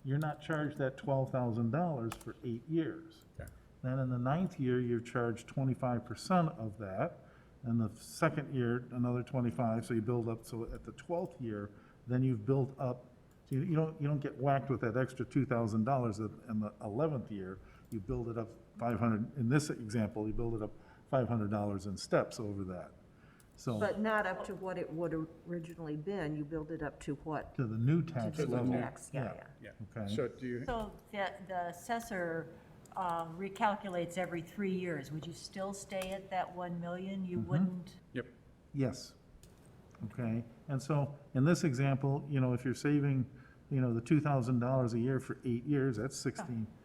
You're not charged that $12,000 for 8 years. Okay. Then in the 9th year, you're charged 25% of that, and the 2nd year, another 25, so you build up, so at the 12th year, then you've built up, so you don't get whacked with that extra $2,000 in the 11th year, you build it up 500, in this example, you build it up $500 in steps over that. So, But not up to what it would have originally been, you build it up to what? to the new tax To the level. tax, yeah. Yeah. Okay. So do you, So the assessor recalculates every 3 years. Would you still stay at that 1 million? You wouldn't? yep, Yes. Okay, and so in this example, if you're saving, the $2,000 a year for 8 years, that's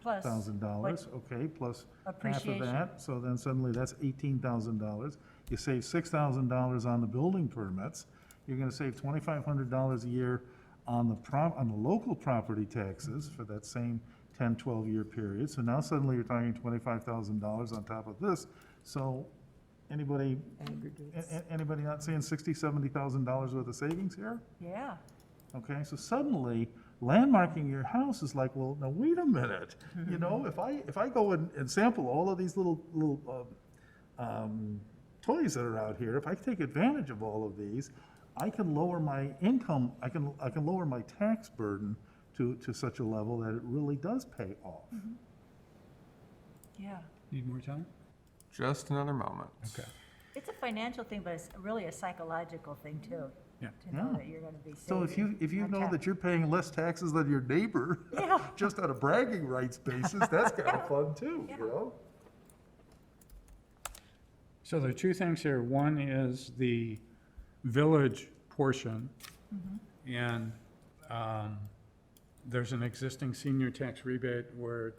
plus, $16,000, okay, plus half of Appreciation. that, so then suddenly that's $18,000. You save $6,000 on the building permits, you're gonna save $2,500 a year on the local property taxes for that same 10, 12-year period. So now suddenly you're talking $25,000 on top of this. So anybody not seeing $60,000, $70,000 worth of savings here? Yeah. Okay, so suddenly landmarking your house is like, well, now wait a minute. If I go and sample all of these little toys that are out here, if I take advantage of all of these, I can lower my income, I can lower my tax burden to such a level that it really does pay off. Yeah. need more time? Just another moment. Okay. It's a financial thing, but it's really a psychological thing too. Yeah. To know Yeah. that you're going to be saving. So if you on know tax. that you're paying less taxes than your neighbor, Yeah. just on a bragging rights basis, that's kind of fun too, Yeah. So there are two things here. One is the village portion. And there's an existing senior tax rebate where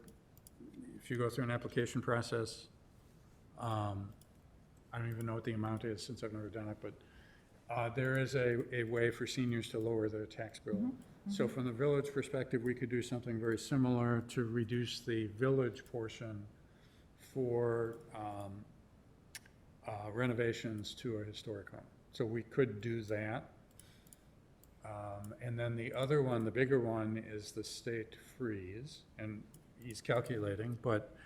if you go through an application process, I don't even know what the amount is since I've never done it, but there is a way for seniors to lower their tax bill. So from the village perspective, we could do something very similar to reduce the village portion for renovations to a historic home. So we could do that. And then the other one, the bigger one, is the state freeze, and he's calculating, but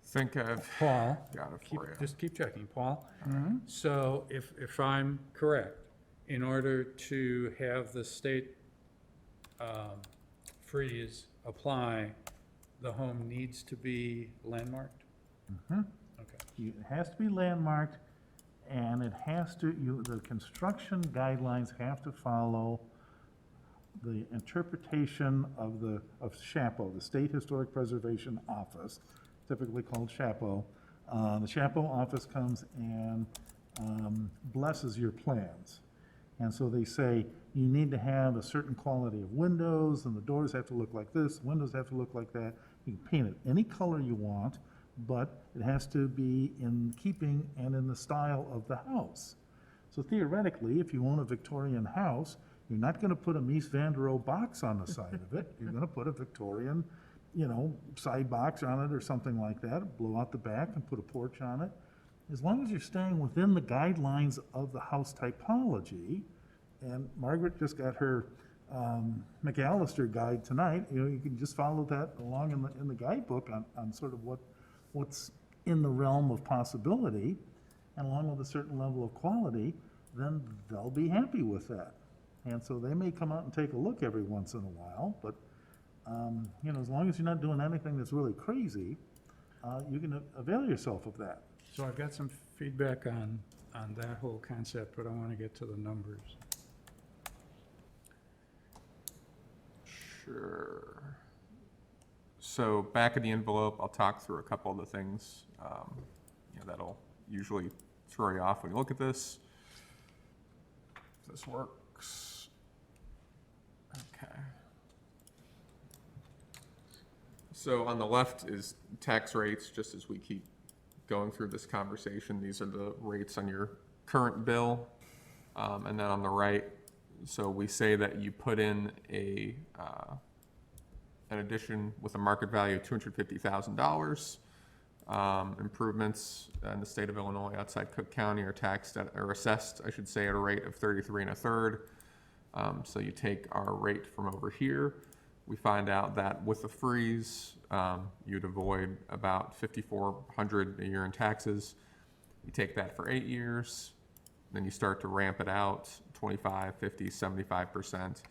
Think I've Paul, got it for you. just keep checking, Paul. So if I'm correct, in order to have the state freeze apply, the home needs to be landmarked? Okay. It has to be landmarked, and it has to, the construction guidelines have to follow the interpretation of SHAPO, the State Historic Preservation Office, typically called SHAPO. The SHAPO office comes and blesses your plans. And so they say, you need to have a certain quality of windows, and the doors have to look like this, windows have to look like that. You can paint it any color you want, but it has to be in keeping and in the style of the house. So theoretically, if you own a Victorian house, you're not gonna put a Mies van der Rohe box on the side of it. You're gonna put a Victorian, side box on it or something like that, blow out the back and put a porch on it. As long as you're staying within the guidelines of the house typology, and Margaret just got her McAllister guide tonight, you can just follow that along in the guidebook on sort of what's in the realm of possibility, and along with a certain level of quality, then they'll be happy with that. And so they may come out and take a look every once in a while, but, as long as you're not doing anything that's really crazy, you can avail yourself of that. So I've got some feedback on that whole concept, but I want to get to the numbers. Sure. So back of the envelope, I'll talk through a couple of the things that'll usually throw you off when you look at this. If this works. Okay. So on the left is tax rates, just as we keep going through this conversation. These are the rates on your current bill. And then on the right, So we say that you put in an addition with a market value of $250,000. Improvements in the state of Illinois outside Cook County are taxed at, or assessed, I should say, at a rate of 33 1/3. So you take our rate from over here. We find out that with the freeze, you'd avoid about $5,400 a year in taxes. You take that for 8 years, then you start to ramp it out, 25, 50, 75%.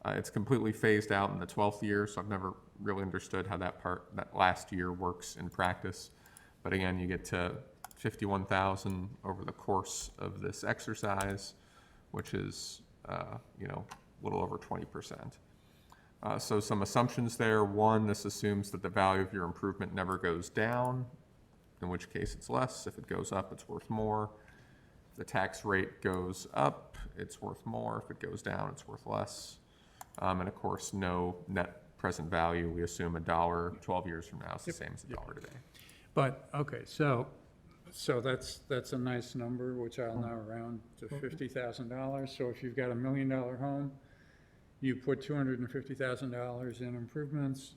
It's completely phased out in the 12th year, so I've never really understood how that last year works in practice. But again, you get to 51,000 over the course of this exercise, which is, a little over 20%. So some assumptions there. One, this assumes that the value of your improvement never goes down, in which case it's less. If it goes up, it's worth more. If the tax rate goes up, it's worth more. If it goes down, it's worth less. And of course, no net present value. We assume $1 12 years from now is the same as $1 today. But, okay, so that's a nice number, which I'll now round to $50,000. So if you've got $1 million home, you put $250,000 in improvements.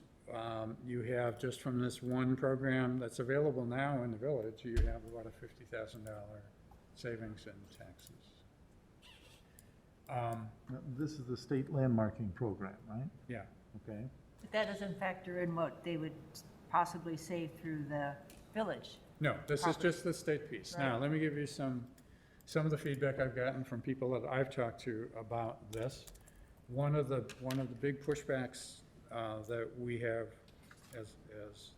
You have, just from this one program that's available now in the village, you have about a $50,000 savings in taxes. This is the state landmarking program, right? Yeah. Okay. But that doesn't factor in what they would possibly save through the village. No, this is just the state piece. Now, Right. let me give you some of the feedback I've gotten from people that I've talked to about this. One of the big pushbacks that we have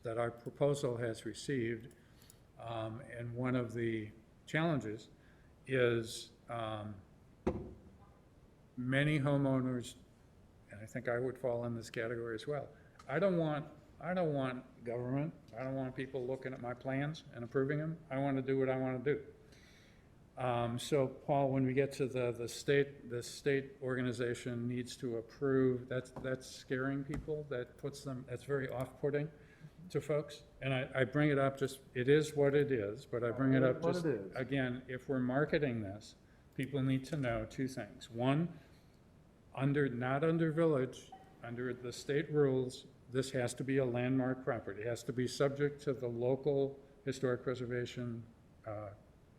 that our proposal has received, and one of the challenges is many homeowners, and I think I would fall in this category as well. I don't want government. I don't want people looking at my plans and approving them. I want to do what I want to do. So, Paul, when we get to the state organization needs to approve. That's scaring people. That's very off-putting to folks. And I bring it up it is what it is, but I bring it up What just, it is. again, if we're marketing this, people need to know two things. One, not under village, under the state rules, this has to be a landmark property. It has to be subject to the local historic preservation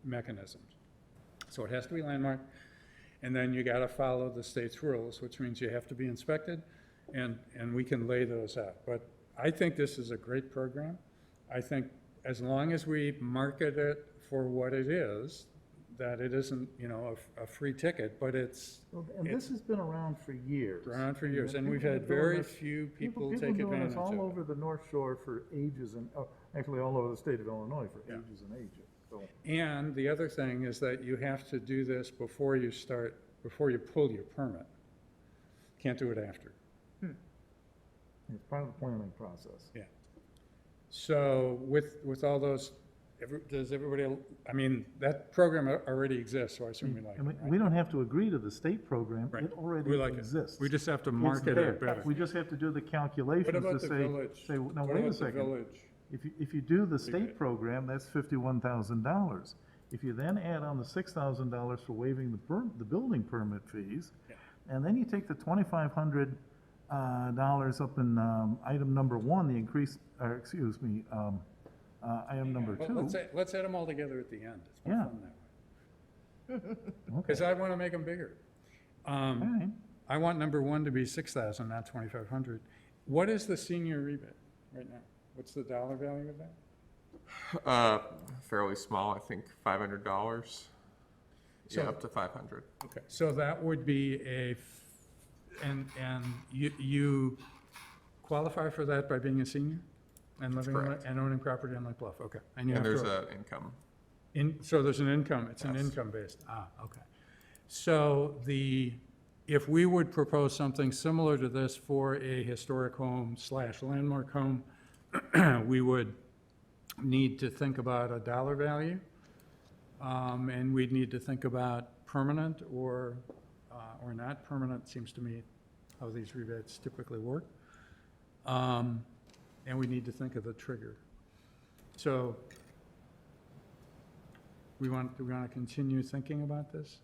mechanisms. So it has to be landmark, and then you gotta follow the state's rules, which means you have to be inspected, and we can lay those out. But I think this is a great program. I think as long as we market it for what it is, that it isn't, a free ticket, but it's And this has been around for years. around for years, and People we've have had been doing very this- few people People take doing advantage this of all it. over the North Shore for ages and, actually all over the state of Illinois for Yeah. ages and ages. So, And the other thing is that you have to do this before you pull your permit. Can't do it after. it's part of the planning process. Yeah. So with all those, does everybody, that program already exists, so I assume we like it, And right? we don't have to agree to the state program. Right. It already We like it. exists. We just have to It's market there. it better. We just have to do the What calculations about to the say, village? no, What wait a about the second. village? If you do the get. state program, that's $51,000. If you then add on the $6,000 for waiving the building permit fees, Yeah. and then you take the $2,500 dollars up in item number 1, the increase, or excuse me, item number Well, 2. let's add them all together at the end. It's more Yeah. fun that way. Okay. Because I want to make them bigger. All right. I want number 1 to be 6,000, not 2,500. What is the senior rebate right now? What's the dollar value of that? Fairly small, I think $500. So- Yeah, up to 500. Okay, so that would be and you qualify for that by being a senior? And living correct. and owning property on Lake Bluff, okay. And you And have there's to, an income. so there's an income, it's an Yes. income-based, okay. So if we would propose something similar to this for a historic home / landmark home, we would need to think about a dollar value, and we'd need to think about permanent or not permanent, seems to me how these rebates typically work. And we need to think of the trigger. So, do we want to continue thinking about this?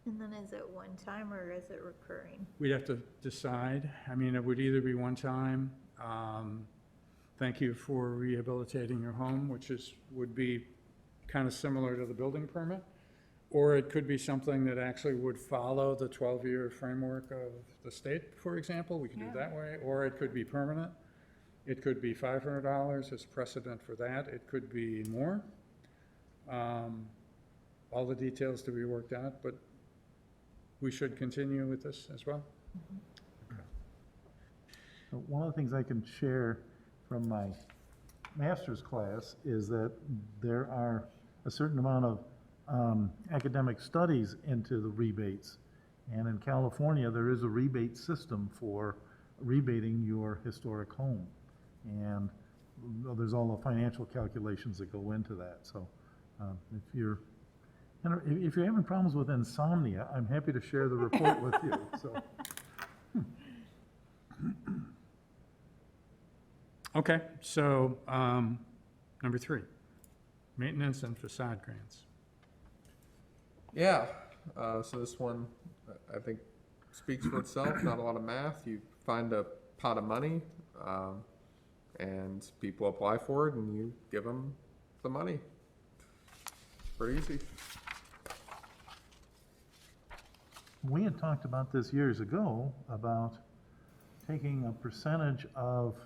And then is it one time or is it recurring? We'd have to decide. I mean, it would either be one time, thank you for rehabilitating your home, would be kind of similar to the building permit, or it could be something that actually would follow the 12-year framework of the state, for example. We could do it that way, or it could be permanent. It could be $500 as precedent for that. It could be more. All the details to be worked out, but we should continue with this as well. So one of the things I can share from my master's class is that there are a certain amount of academic studies into the rebates. And in California, there is a rebate system for rebating your historic home. And there's all the financial calculations that go into that. So if you're having problems with insomnia, I'm happy to share the report with you. So. Okay, so number 3, maintenance and facade grants. Yeah, so this one, I think, speaks for itself. Not a lot of math. You find a pot of money, and people apply for it, and you give them the money. Pretty easy. We had talked about this years ago, about taking a percentage of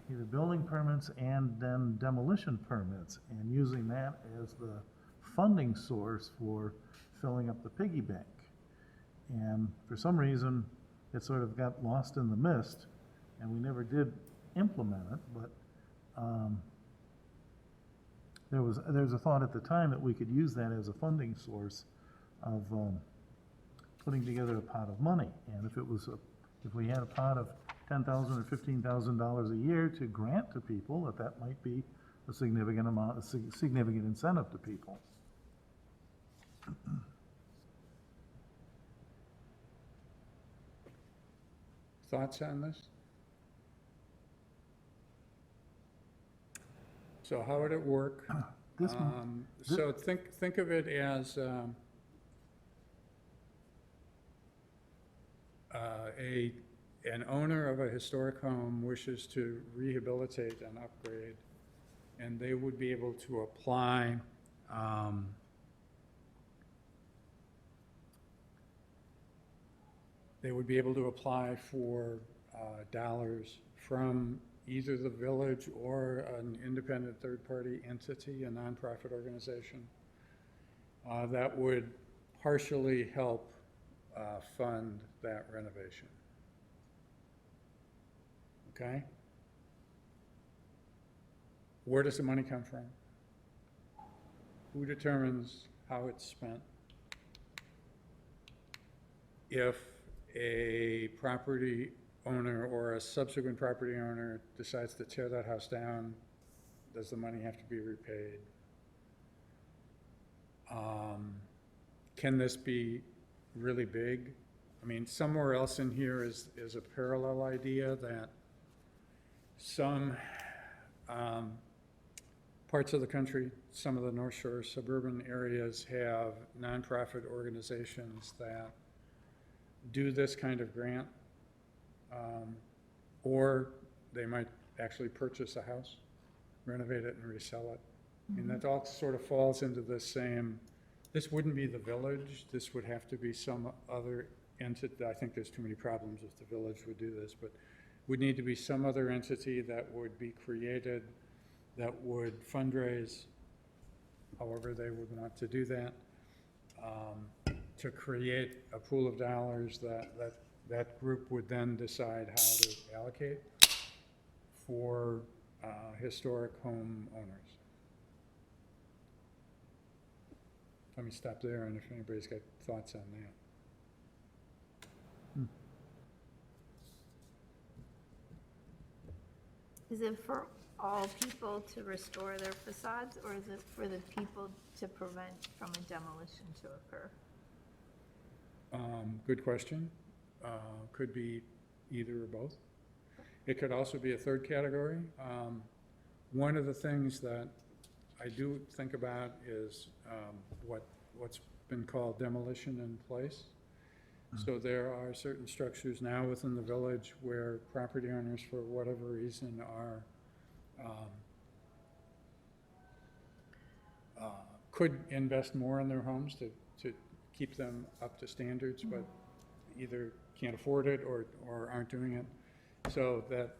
either building permits and then demolition permits and using that as the funding source for filling up the piggy bank. And for some reason, it sort of got lost in the mist, and we never did implement it, but there was a thought at the time that we could use that as a funding source of putting together a pot of money. And if we had a pot of $10,000 or $15,000 a year to grant to people, that might be a significant amount, a significant incentive to people. Thoughts on this? So how would it work? So think of it as an owner of a historic home wishes to rehabilitate and upgrade, and they would be able to apply for dollars from either the village or an independent third-party entity, a nonprofit organization, that would partially help fund that renovation. Okay? Where does the money come from? Who determines how it's spent? If a property owner or a subsequent property owner decides to tear that house down, does the money have to be repaid? Can this be really big? I mean, somewhere else in here is a parallel idea that some parts of the country, some of the North Shore suburban areas have nonprofit organizations that do this kind of grant, or they might actually purchase a house, renovate it and resell it. I mean, that all sort of falls into the same, this wouldn't be the village, this would have to be some other entity. I think there's too many problems if the village would do this, but would need to be some other entity that would be created, that would fundraise, however they would want to do that, to create a pool of dollars that group would then decide how to allocate for historic home owners. Let me stop there, and if anybody's got thoughts on that. Is it for all people to restore their facades, or is it for the people to prevent from a demolition to occur? Good question. Could be either or both. It could also be a third category. One of the things that I do think about is what's been called demolition in place. So there are certain structures now within the village where property owners, for whatever reason, are, could invest more in their homes to keep them up to standards, but either can't afford it or aren't doing it. So that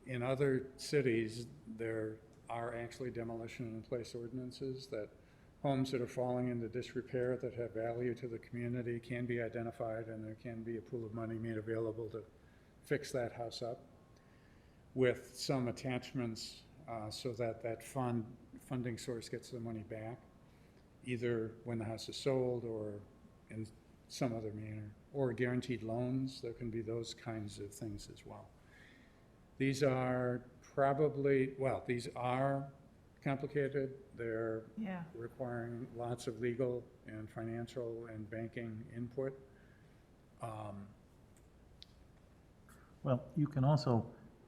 in other cities, there are actually demolition in place ordinances that homes that are falling into disrepair that have value to the community can be identified, and there can be a pool of money made available to fix that house up with some attachments so that that funding source gets the money back, either when the house is sold or in some other manner, or guaranteed loans. There can be those kinds of things as well. These are these are complicated. They're Yeah. requiring lots of legal and financial and banking input. Well, you can also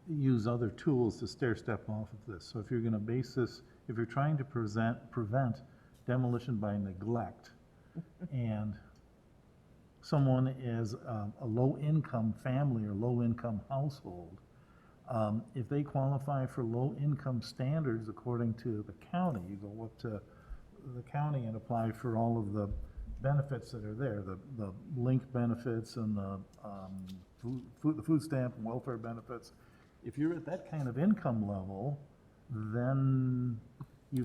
use other tools to stair step off of this. So if you're gonna base this, if you're trying to prevent demolition by neglect, and someone is a low-income family or low-income household, if they qualify for low-income standards according to the county, you go up to the county and apply for all of the benefits that are there, the link benefits and the food stamp and welfare benefits. If you're at that kind of income level, then you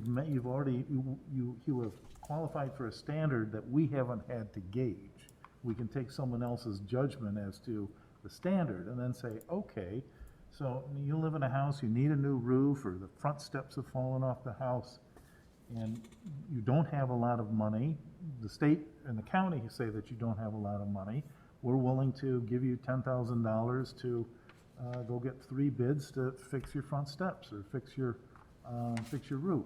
have qualified for a standard that we haven't had to gauge. We can take someone else's judgment as to the standard and then say, okay, so you live in a house, you need a new roof, or the front steps have fallen off the house, and you don't have a lot of money. The state and the county say that you don't have a lot of money. We're willing to give you $10,000 to go get 3 bids to fix your front steps or fix your roof.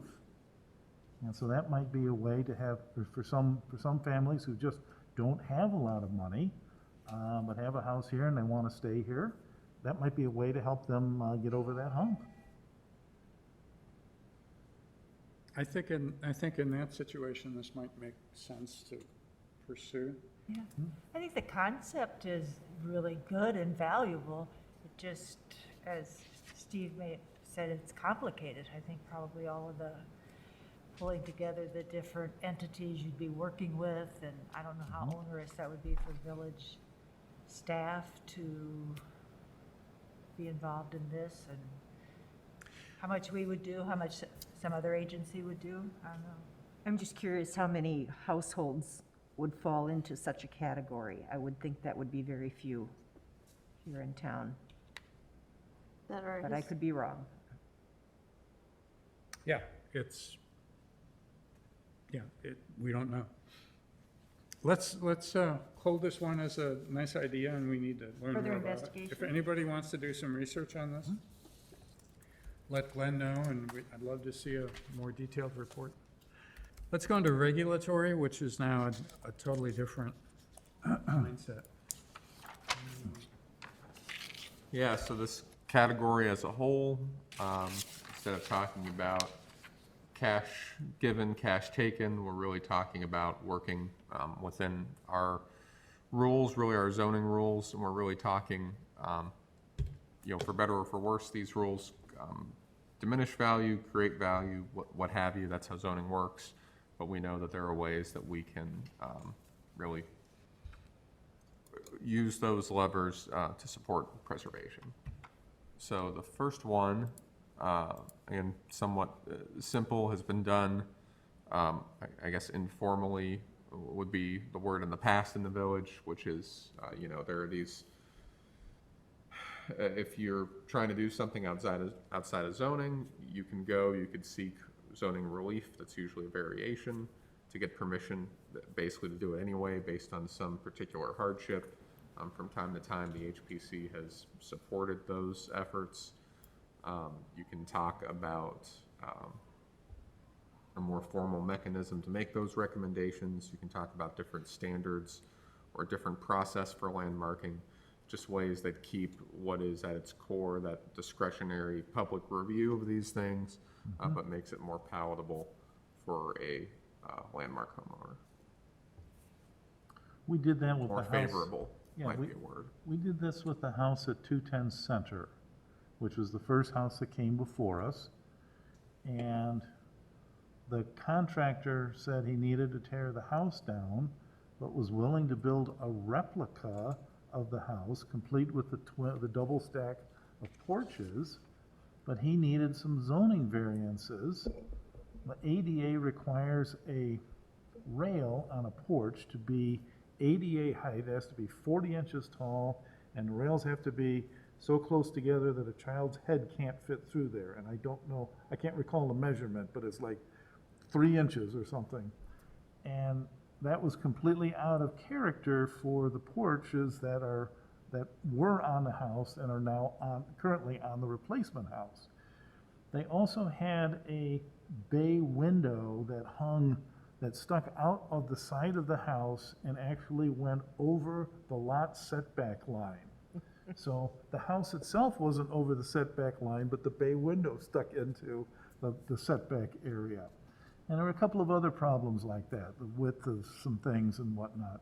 And so that might be a way to have, for some families who just don't have a lot of money, but have a house here and they want to stay here, that might be a way to help them get over that hump. I think in that situation, this might make sense to pursue. Yeah, I think the concept is really good and valuable. It just, as Steve said, it's complicated. I think probably all of the pulling together the different entities you'd be working with, and I don't know how onerous that would be for village staff to be involved in this, and how much we would do, how much some other agency would do, I don't know. I'm just curious how many households would fall into such a category. I would think that would be very few here in town, That are but I could be wrong. Yeah, we don't know. Let's hold this one as a nice idea, and we need to learn Further more about it. investigation. If anybody wants to do some research on this, let Glenn know, and I'd love to see a more detailed report. Let's go into regulatory, which is now a totally different mindset. Yeah, so this category as a whole, instead of talking about cash given, cash taken, we're really talking about working within our rules, really our zoning rules, and we're really talking, for better or for worse, these rules diminish value, create value, what have you. That's how zoning works. But we know that there are ways that we can really use those levers to support preservation. So the first one, again, somewhat simple, has been done, I guess informally would be the word in the past in the village, which is, there are these, if you're trying to do something outside of zoning, you could seek zoning relief. That's usually a variation to get permission, basically to do it anyway, based on some particular hardship. From time to time, the HPC has supported those efforts. You can talk about a more formal mechanism to make those recommendations. You can talk about different standards or different process for landmarking, just ways that keep what is at its core, that discretionary public review of these things, but makes it more palatable for a landmark homeowner. We did that with the More house. favorable Yeah, might we- be a word. We did this with the house at 210 Center, which was the first house that came before us. And the contractor said he needed to tear the house down, but was willing to build a replica of the house, complete with the double stack of porches, but he needed some zoning variances. The ADA requires a rail on a porch to be ADA height, it has to be 40 inches tall, and the rails have to be so close together that a child's head can't fit through there. And I don't know, I can't recall the measurement, but it's like 3 inches or something. And that was completely out of character for the porches that were on the house and are now currently on the replacement house. They also had a bay window that stuck out of the side of the house and actually went over the lot setback line. So the house itself wasn't over the setback line, but the bay window stuck into the setback area. And there were a couple of other problems like that, the width of some things and whatnot.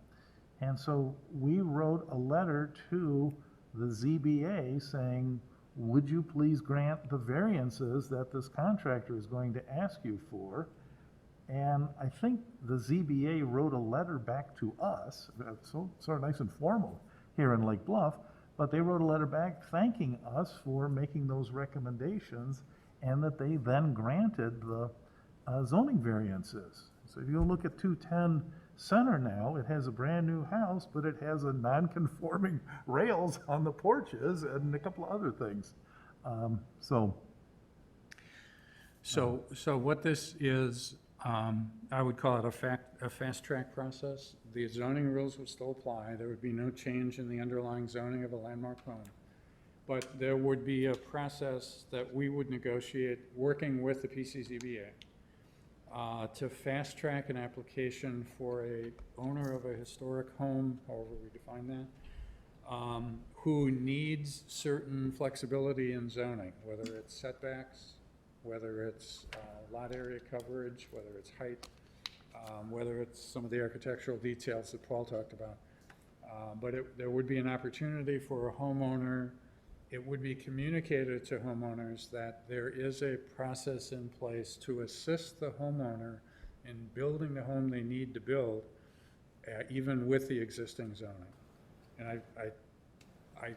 And so we wrote a letter to the ZBA saying, would you please grant the variances that this contractor is going to ask you for? And I think the ZBA wrote a letter back to us, so sort of nice and formal here in Lake Bluff, but they wrote a letter back thanking us for making those recommendations and that they then granted the zoning variances. So if you look at 210 Center now, it has a brand new house, but it has a non-conforming rails on the porches and a couple of other things. So what this is, I would call it a fast-track process. The zoning rules would still apply. There would be no change in the underlying zoning of a landmark home. But there would be a process that we would negotiate, working with the PCZBA, to fast-track an application for a owner of a historic home, however we define that, who needs certain flexibility in zoning, whether it's setbacks, whether it's lot area coverage, whether it's height, whether it's some of the architectural details that Paul talked about. But there would be an opportunity for a homeowner. It would be communicated to homeowners that there is a process in place to assist the homeowner in building the home they need to build, even with the existing zoning. And I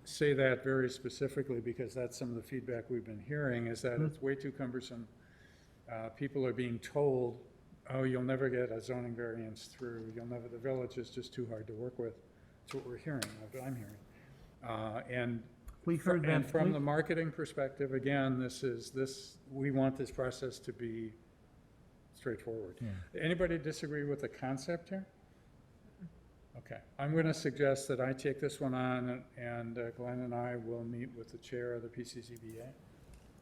say that very specifically because that's some of the feedback we've been hearing, is that it's way too cumbersome. People are being told, oh, you'll never get a zoning variance through, the village is just too hard to work with. That's what we're hearing, what I'm hearing. And we heard that. And from the marketing perspective, again, we want this process to be straightforward. Yeah. Anybody disagree with the concept here? Okay, I'm going to suggest that I take this one on, and Glenn and I will meet with the chair of the PCZBA,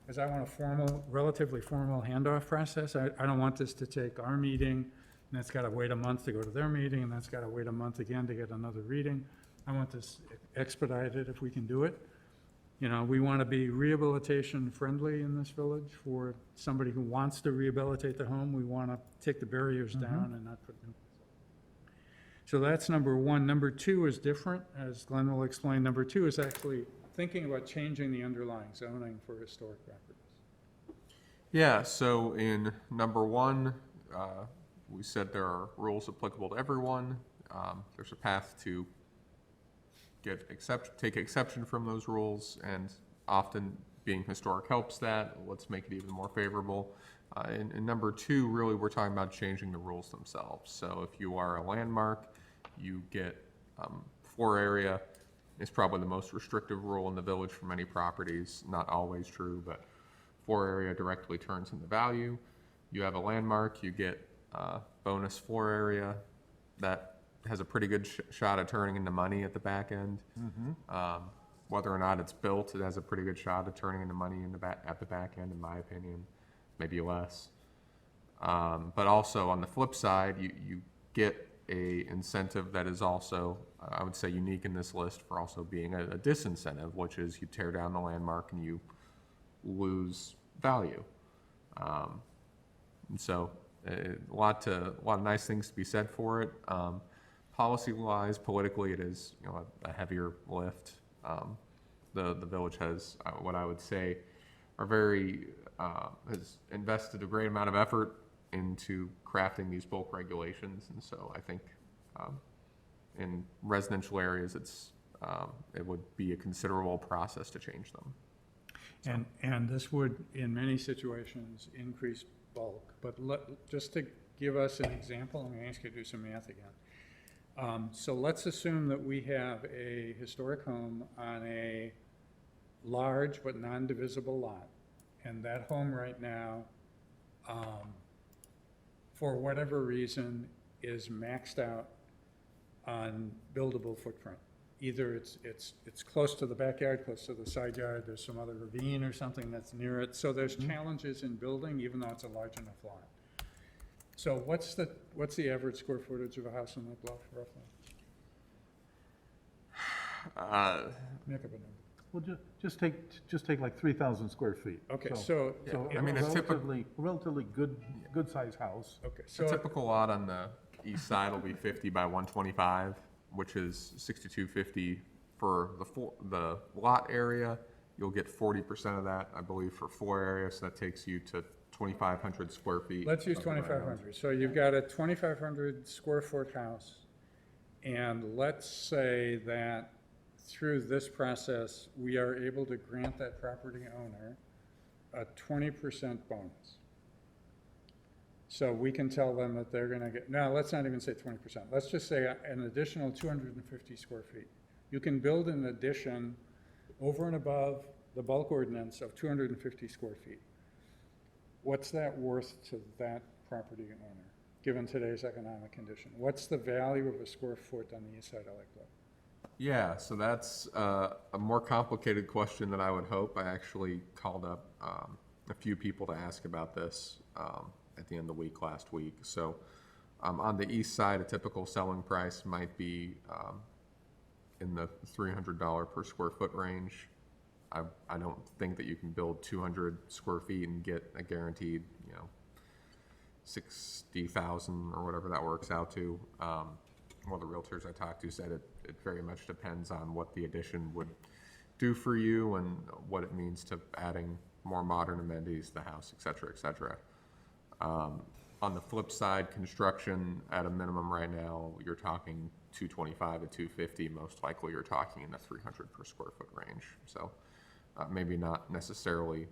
because I want a relatively formal handoff process. I don't want this to take our meeting, and that's got to wait a month to go to their meeting, and that's got to wait a month again to get another reading. I want this expedited if we can do it. We want to be rehabilitation friendly in this village for somebody who wants to rehabilitate the home. We want to take the barriers down and not put new. So that's number one. Number two is different, as Glenn will explain. Number two is actually thinking about changing the underlying zoning for historic properties. Yeah, so in number one, we said there are rules applicable to everyone. There's a path to take exception from those rules, and often being historic helps that. Let's make it even more favorable. In number two, really, we're talking about changing the rules themselves. So if you are a landmark, you get floor area is probably the most restrictive rule in the village for many properties. Not always true, but floor area directly turns into value. You have a landmark, you get bonus floor area that has a pretty good shot at turning into money at the back end. Whether or not it's built, it has a pretty good shot at turning into money at the back end, in my opinion, maybe less. But also on the flip side, you get a incentive that is also, I would say, unique in this list for also being a disincentive, which is you tear down the landmark and you lose value. And so a lot of nice things to be said for it. policy-wise, politically, it is, you know, a heavier lift. The village has, what I would say, has invested a great amount of effort into crafting these bulk regulations, and so I think in residential areas, it would be a considerable process to change them. And this would, in many situations, increase bulk. But just to give us an example, I'm going to ask you to do some math again. So let's assume that we have a historic home on a large but non-divisible lot. And that home right now, for whatever reason, is maxed out on buildable footprint. Either it's close to the backyard, close to the side yard, there's some other ravine or something that's near it. So there's challenges in building, even though it's a large enough lot. So what's the average square footage of a house in that Bluff, roughly? Make up a number. Well, just take like 3,000 square feet. Okay, so I mean, it's relatively good-sized house. okay, A so typical lot on the east side will be 50 by 125, which is 6250 for the lot area. You'll get 40% of that, I believe, for floor area, so that takes you to 2,500 square feet. let's use of ground. 2,500. So you've got a 2,500 square foot house, and let's say that through this process, we are able to grant that property owner a 20% bonus. So we can tell them that they're gonna get, no, let's not even say 20%. Let's just say an additional 250 square feet. You can build an addition over and above the bulk ordinance of 250 square feet. What's that worth to that property owner, given today's economic condition? What's the value of a square foot on the east side of Lake Bluff? Yeah, so that's a more complicated question than I would hope. I actually called up a few people to ask about this at the end of the week last week. So on the east side, a typical selling price might be in the $300 per square foot range. I don't think that you can build 200 square feet and get a guaranteed, 60,000 or whatever that works out to. One of the realtors I talked to said it very much depends on what the addition would do for you and what it means to adding more modern amenities to the house, et cetera, et cetera. On the flip side, construction at a minimum right now, you're talking 225 to 250. Most likely you're talking in the 300 per square foot range. So maybe not necessarily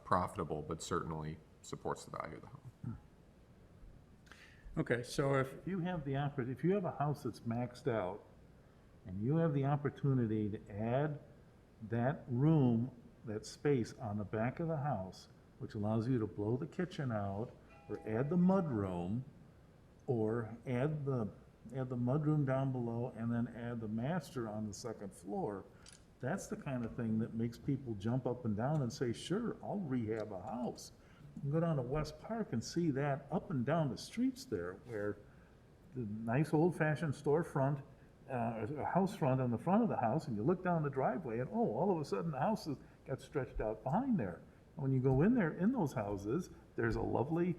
profitable, but certainly supports the value of the home. Okay, so if If you have a house that's maxed out, and you have the opportunity to add that room, that space on the back of the house, which allows you to blow the kitchen out, or add the mudroom, or add the mudroom down below, and then add the master on the second floor, that's the kind of thing that makes people jump up and down and say, sure, I'll rehab a house. You can go down to West Park and see that up and down the streets there, where the nice old-fashioned storefront, a house front on the front of the house, and you look down the driveway, and all of a sudden the house got stretched out behind there. And when you go in there, in those houses, there's a lovely,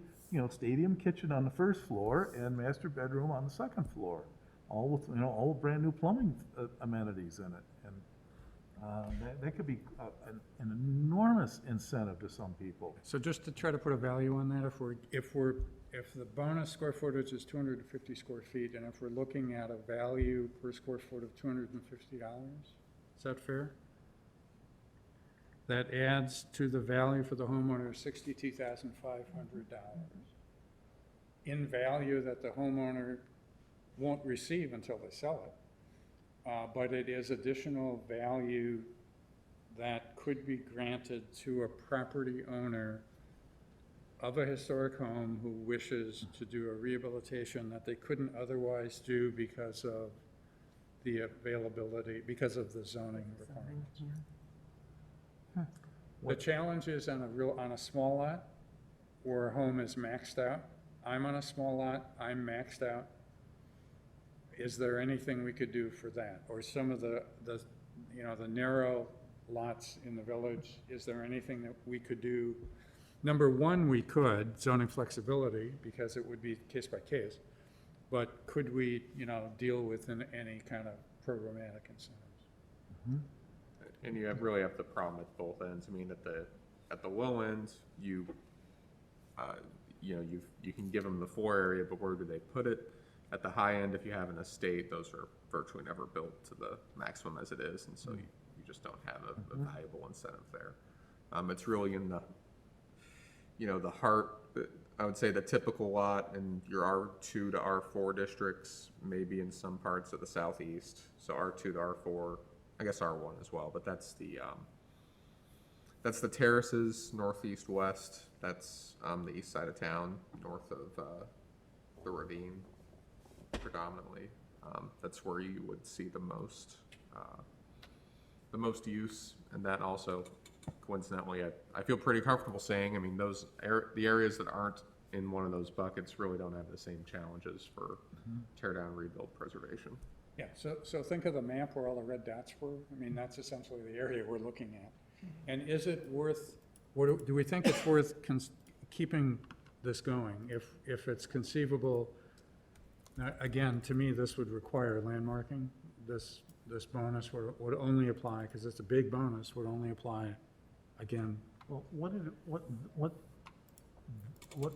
stadium kitchen on the first floor and master bedroom on the second floor, all with, all brand new plumbing amenities in it. And that could be an enormous incentive to some people. So just to try to put a value on that, if the bonus square footage is 250 square feet, and if we're looking at a value per square foot of $250, is that fair? That adds to the value for the homeowner $62,500 in value that the homeowner won't receive until they sell it. But it is additional value that could be granted to a property owner of a historic home who wishes to do a rehabilitation that they couldn't otherwise do because of the availability, because of the zoning requirements. The challenge is on a small lot where a home is maxed out. I'm on a small lot, I'm maxed out. Is there anything we could do for that? Or some of the narrow lots in the village, is there anything that we could do? Number one, we could, zoning flexibility, because it would be case by case. but could we, deal with any kind of programmatic incentives? And you really have the problem at both ends. I mean, at the low end, you can give them the floor area, but where do they put it? At the high end, if you have an estate, those are virtually never built to the maximum as it is, and so you just don't have a valuable incentive there. It's really in the heart, I would say the typical lot in your R2 to R4 districts, maybe in some parts of the southeast, so R2 to R4, I guess R1 as well, but that's the terraces, northeast, west, that's the east side of town, north of the ravine predominantly. That's where you would see the most use, and that also, coincidentally, I feel pretty comfortable saying, I mean, the areas that aren't in one of those buckets really don't have the same challenges for tear down, rebuild, preservation. Yeah, so think of the map where all the red dots were. I mean, that's essentially the area we're looking at. And is it worth, do we think it's worth keeping this going? If it's conceivable, now, again, to me, this would require landmarking. This bonus would only apply, because it's a big bonus, would only apply, again. Well, what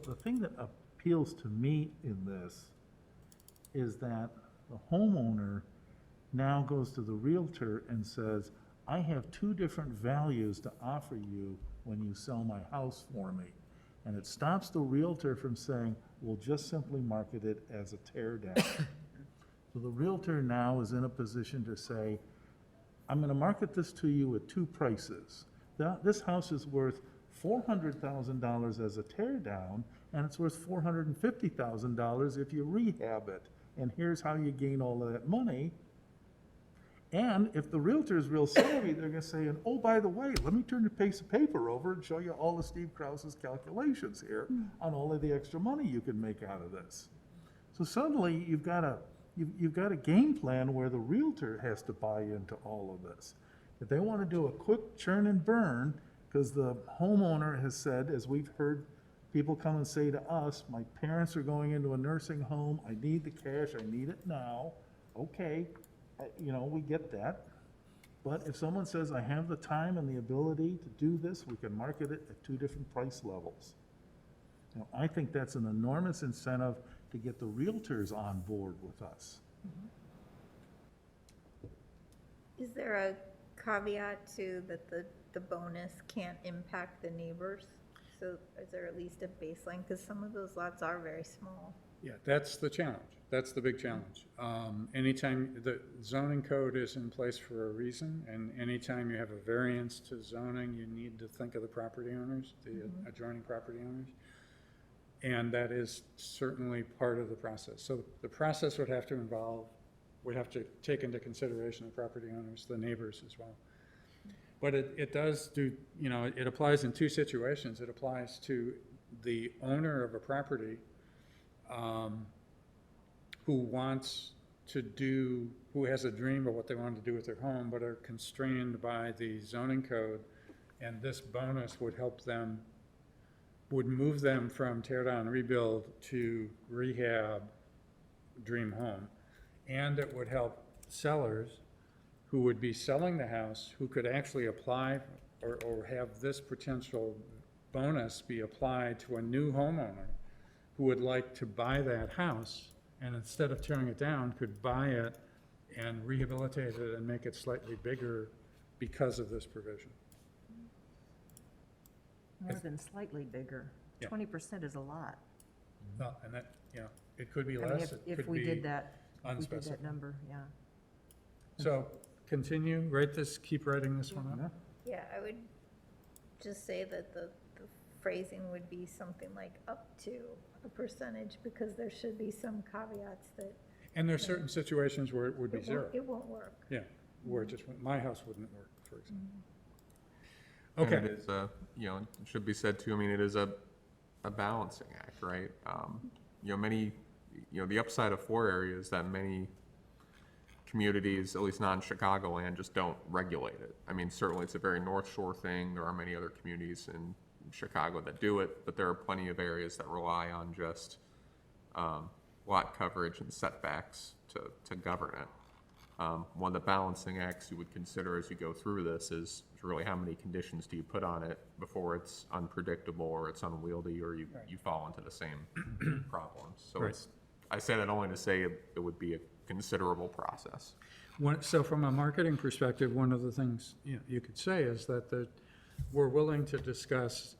the thing that appeals to me in this is that the homeowner now goes to the realtor and says, I have two different values to offer you when you sell my house for me. And it stops the realtor from saying, we'll just simply market it as a tear down. So the realtor now is in a position to say, I'm going to market this to you at two prices. This house is worth $400,000 as a tear down, and it's worth $450,000 if you rehab it. And here's how you gain all of that money. And if the realtor is real savvy, they're going to say, and oh, by the way, let me turn the piece of paper over and show you all of Steve Krause's calculations here on all of the extra money you can make out of this. So suddenly you've got a game plan where the realtor has to buy into all of this. If they want to do a quick churn and burn, because the homeowner has said, as we've heard people come and say to us, my parents are going into a nursing home, I need the cash, I need it now. Okay, we get that. But if someone says, I have the time and the ability to do this, we can market it at two different price levels. I think that's an enormous incentive to get the realtors on board with us. Is there a caveat to that the bonus can't impact the neighbors? So is there at least a baseline? Because some of those lots are very small. Yeah, that's the challenge. That's the big challenge. Anytime the zoning code is in place for a reason, and anytime you have a variance to zoning, you need to think of the property owners, the adjoining property owners. And that is certainly part of the process. So the process would have to take into consideration the property owners, the neighbors as well. But it does do, it applies in two situations. It applies to the owner of a property who has a dream of what they want to do with their home, but are constrained by the zoning code, and this bonus would help them, would move them from tear down, rebuild to rehab, dream home. And it would help sellers who would be selling the house, who could actually apply or have this potential bonus be applied to a new homeowner who would like to buy that house, and instead of tearing it down, could buy it and rehabilitate it and make it slightly bigger because of this provision. More than slightly bigger. Yeah. 20% is a lot. Well, and that, it could be I mean, less, it if could we be did that, if we did unspecified. that number, yeah. So continue, keep writing this one up. Yeah, I would just say that the phrasing would be something like up to a percentage, because there should be some caveats that. And there's certain situations where it would be zero. It won't work. Yeah, where it just, my house wouldn't work, for example. And Okay. it is it should be said too, I mean, it is a balancing act, right? The upside of floor area is that many communities, at least not in Chicagoland, just don't regulate it. I mean, certainly it's a very North Shore thing. There are many other communities in Chicago that do it, but there are plenty of areas that rely on just lot coverage and setbacks to govern it. One of the balancing acts you would consider as you go through this is really how many conditions do you put on it before it's unpredictable or it's unwieldy or you fall into the same problems. So Right. I say that only to say it would be a considerable process. So from a marketing perspective, one of the things you could say is that we're willing to discuss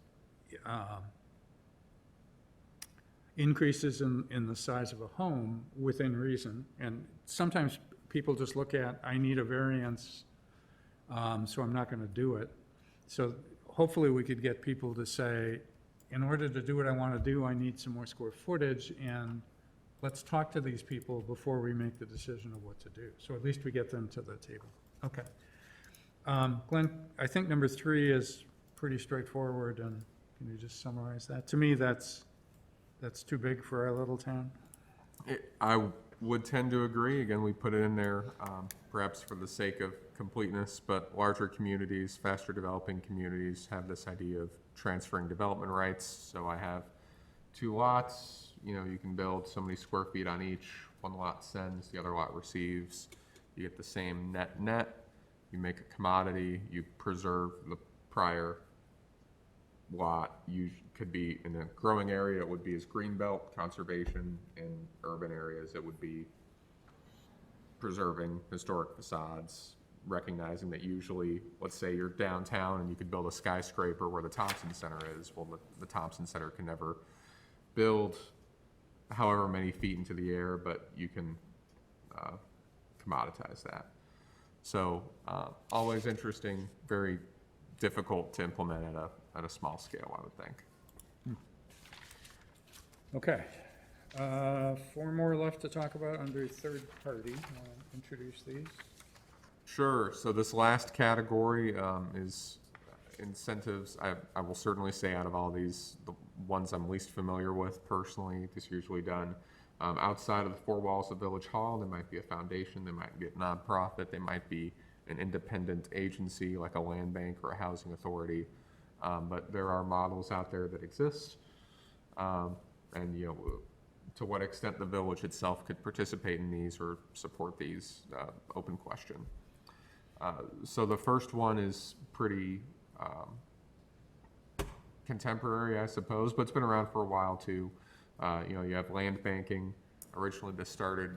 increases in the size of a home within reason. And sometimes people just look at, I need a variance, so I'm not going to do it. So hopefully we could get people to say, in order to do what I want to do, I need some more square footage, and let's talk to these people before we make the decision of what to do. So at least we get them to the table. Okay. Glenn, I think number 3 is pretty straightforward, and can you just summarize that? To me, that's too big for our little town. I would tend to agree. Again, we put it in there perhaps for the sake of completeness, but larger communities, faster developing communities have this idea of transferring development rights. So I have 2 lots, you can build so many square feet on each. One lot sends, the other lot receives. You get the same net. You make a commodity, you preserve the prior lot. You could be in a growing area, it would be as greenbelt conservation. In urban areas, it would be preserving historic facades, recognizing that usually, let's say you're downtown and you could build a skyscraper where the Thompson Center is. Well, the Thompson Center can never build however many feet into the air, but you can commoditize that. So always interesting, very difficult to implement at a small scale, I would think. Okay. 4 more left to talk about under third party. I'll introduce these. Sure. So this last category is incentives. I will certainly say out of all these, the ones I'm least familiar with personally, this is usually done outside of the 4 walls of Village Hall. There might be a foundation, there might be a nonprofit, there might be an independent agency like a land bank or a housing authority. But there are models out there that exist. And to what extent the village itself could participate in these or support these, open question. So the first one is pretty contemporary, I suppose, but it's been around for a while too. You have land banking. Originally, this started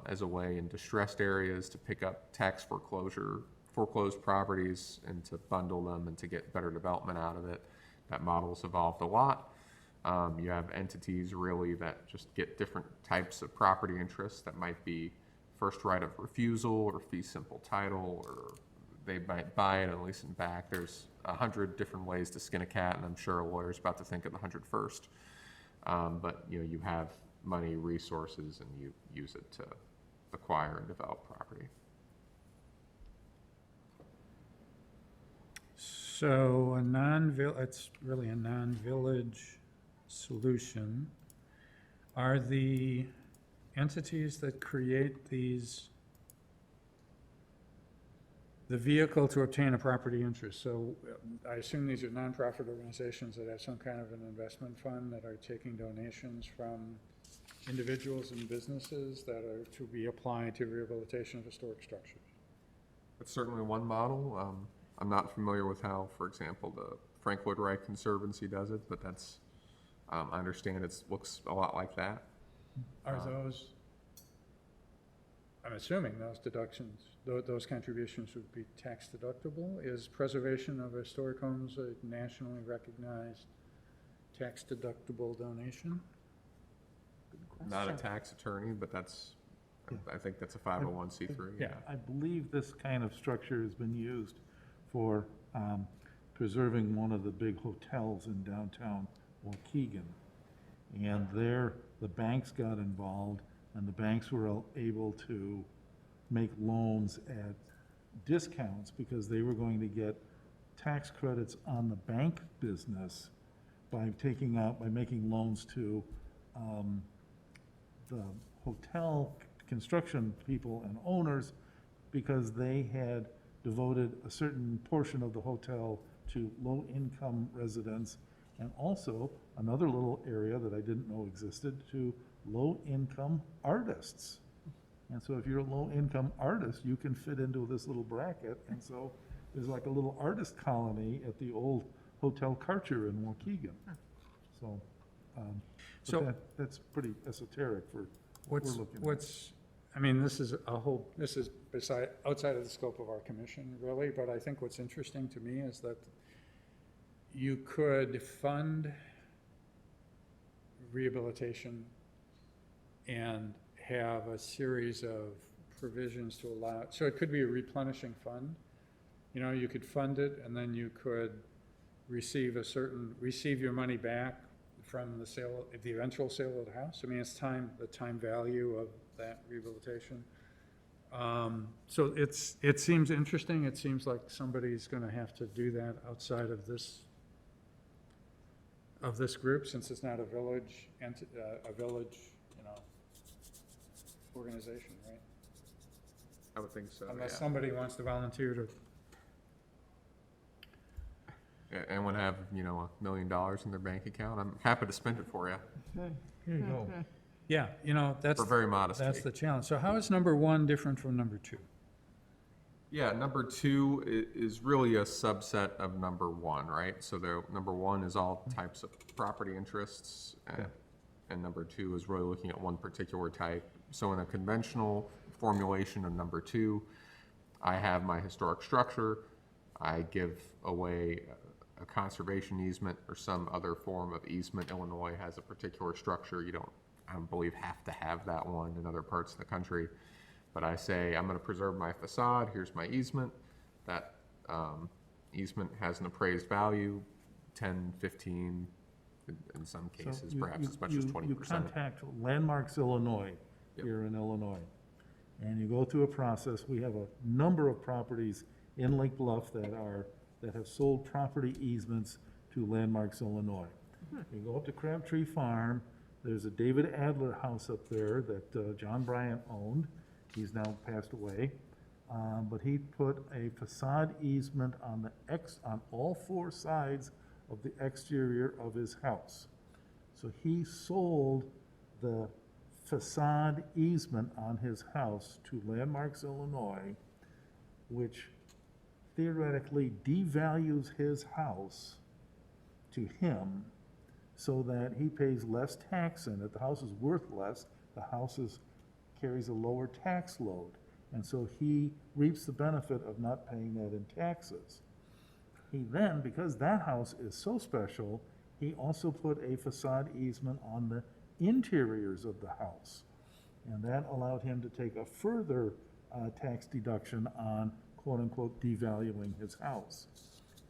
as a way in distressed areas to pick up tax foreclosed properties and to bundle them and to get better development out of it. That model's evolved a lot. You have entities really that just get different types of property interests that might be first right of refusal or fee simple title, or they might buy it and lease it back. There's 100 different ways to skin a cat, and I'm sure a lawyer's about to think of the 101st. But you have money, resources, and you use it to acquire and develop property. So it's really a non-village solution. Are the entities that create these the vehicle to obtain a property interest? So I assume these are nonprofit organizations that have some kind of an investment fund that are taking donations from individuals and businesses that are to be applied to rehabilitation of historic structures. That's certainly one model. I'm not familiar with how, for example, the Frank Lloyd Wright Conservancy does it, but that's, I understand it looks a lot like that. Are those, I'm assuming those deductions, those contributions would be tax deductible? Is preservation of historic homes a nationally recognized tax deductible donation? Not a tax attorney, but that's, I think that's a 501c3. Yeah. I believe this kind of structure has been used for preserving one of the big hotels in downtown Waukegan. And there, the banks got involved, and the banks were able to make loans at discounts because they were going to get tax credits on the bank business by making loans to the hotel construction people and owners, because they had devoted a certain portion of the hotel to low-income residents, and also another little area that I didn't know existed to low-income artists. And so if you're a low-income artist, you can fit into this little bracket, and so there's like a little artist colony at the old Hotel Karcher in Waukegan. So, So- that's pretty esoteric for what we're looking at. I mean, this is outside of the scope of our commission, really, but I think what's interesting to me is that you could fund rehabilitation and have a series of provisions to allow, so it could be a replenishing fund. You know, you could fund it, and then you could receive your money back from the eventual sale of the house. I mean, it's the time value of that rehabilitation. So it seems interesting. It seems like somebody's gonna have to do that outside of this group, since it's not a village, organization, right? I would think so, Unless yeah. somebody wants to volunteer to, And would have, $1 million in their bank account, I'm happy to spend it for you, Here you go. yeah, that's, for very modest that's fee. the challenge. So how is number one different from number two? Yeah, number two is really a subset of number one, right? So the number one is all types of property interests, and number two is really looking at one particular type. So in a conventional formulation of number two, I have my historic structure, I give away a conservation easement or some other form of easement. Illinois has a particular structure. You don't, I don't believe, have to have that one in other parts of the country. But I say, I'm going to preserve my facade, here's my easement. That easement has an appraised value, 10, 15, in some So cases, you- perhaps you- as much as you- 20%. You contact Landmarks Illinois, Yep. here in Illinois, and you go through a process. We have a number of properties in Lake Bluff that have sold property easements to Landmarks Illinois. You go up to Crabtree Farm, there's a David Adler house up there that John Bryant owned. He's now passed away. But he put a facade easement on on all four sides of the exterior of his house. So he sold the facade easement on his house to Landmarks Illinois, which theoretically devalues his house to him so that he pays less tax in it. The house is worth less. The house carries a lower tax load. And so he reaps the benefit of not paying that in taxes. He then, because that house is so special, he also put a facade easement on the interiors of the house. And that allowed him to take a further tax deduction on quote-unquote devaluing his house.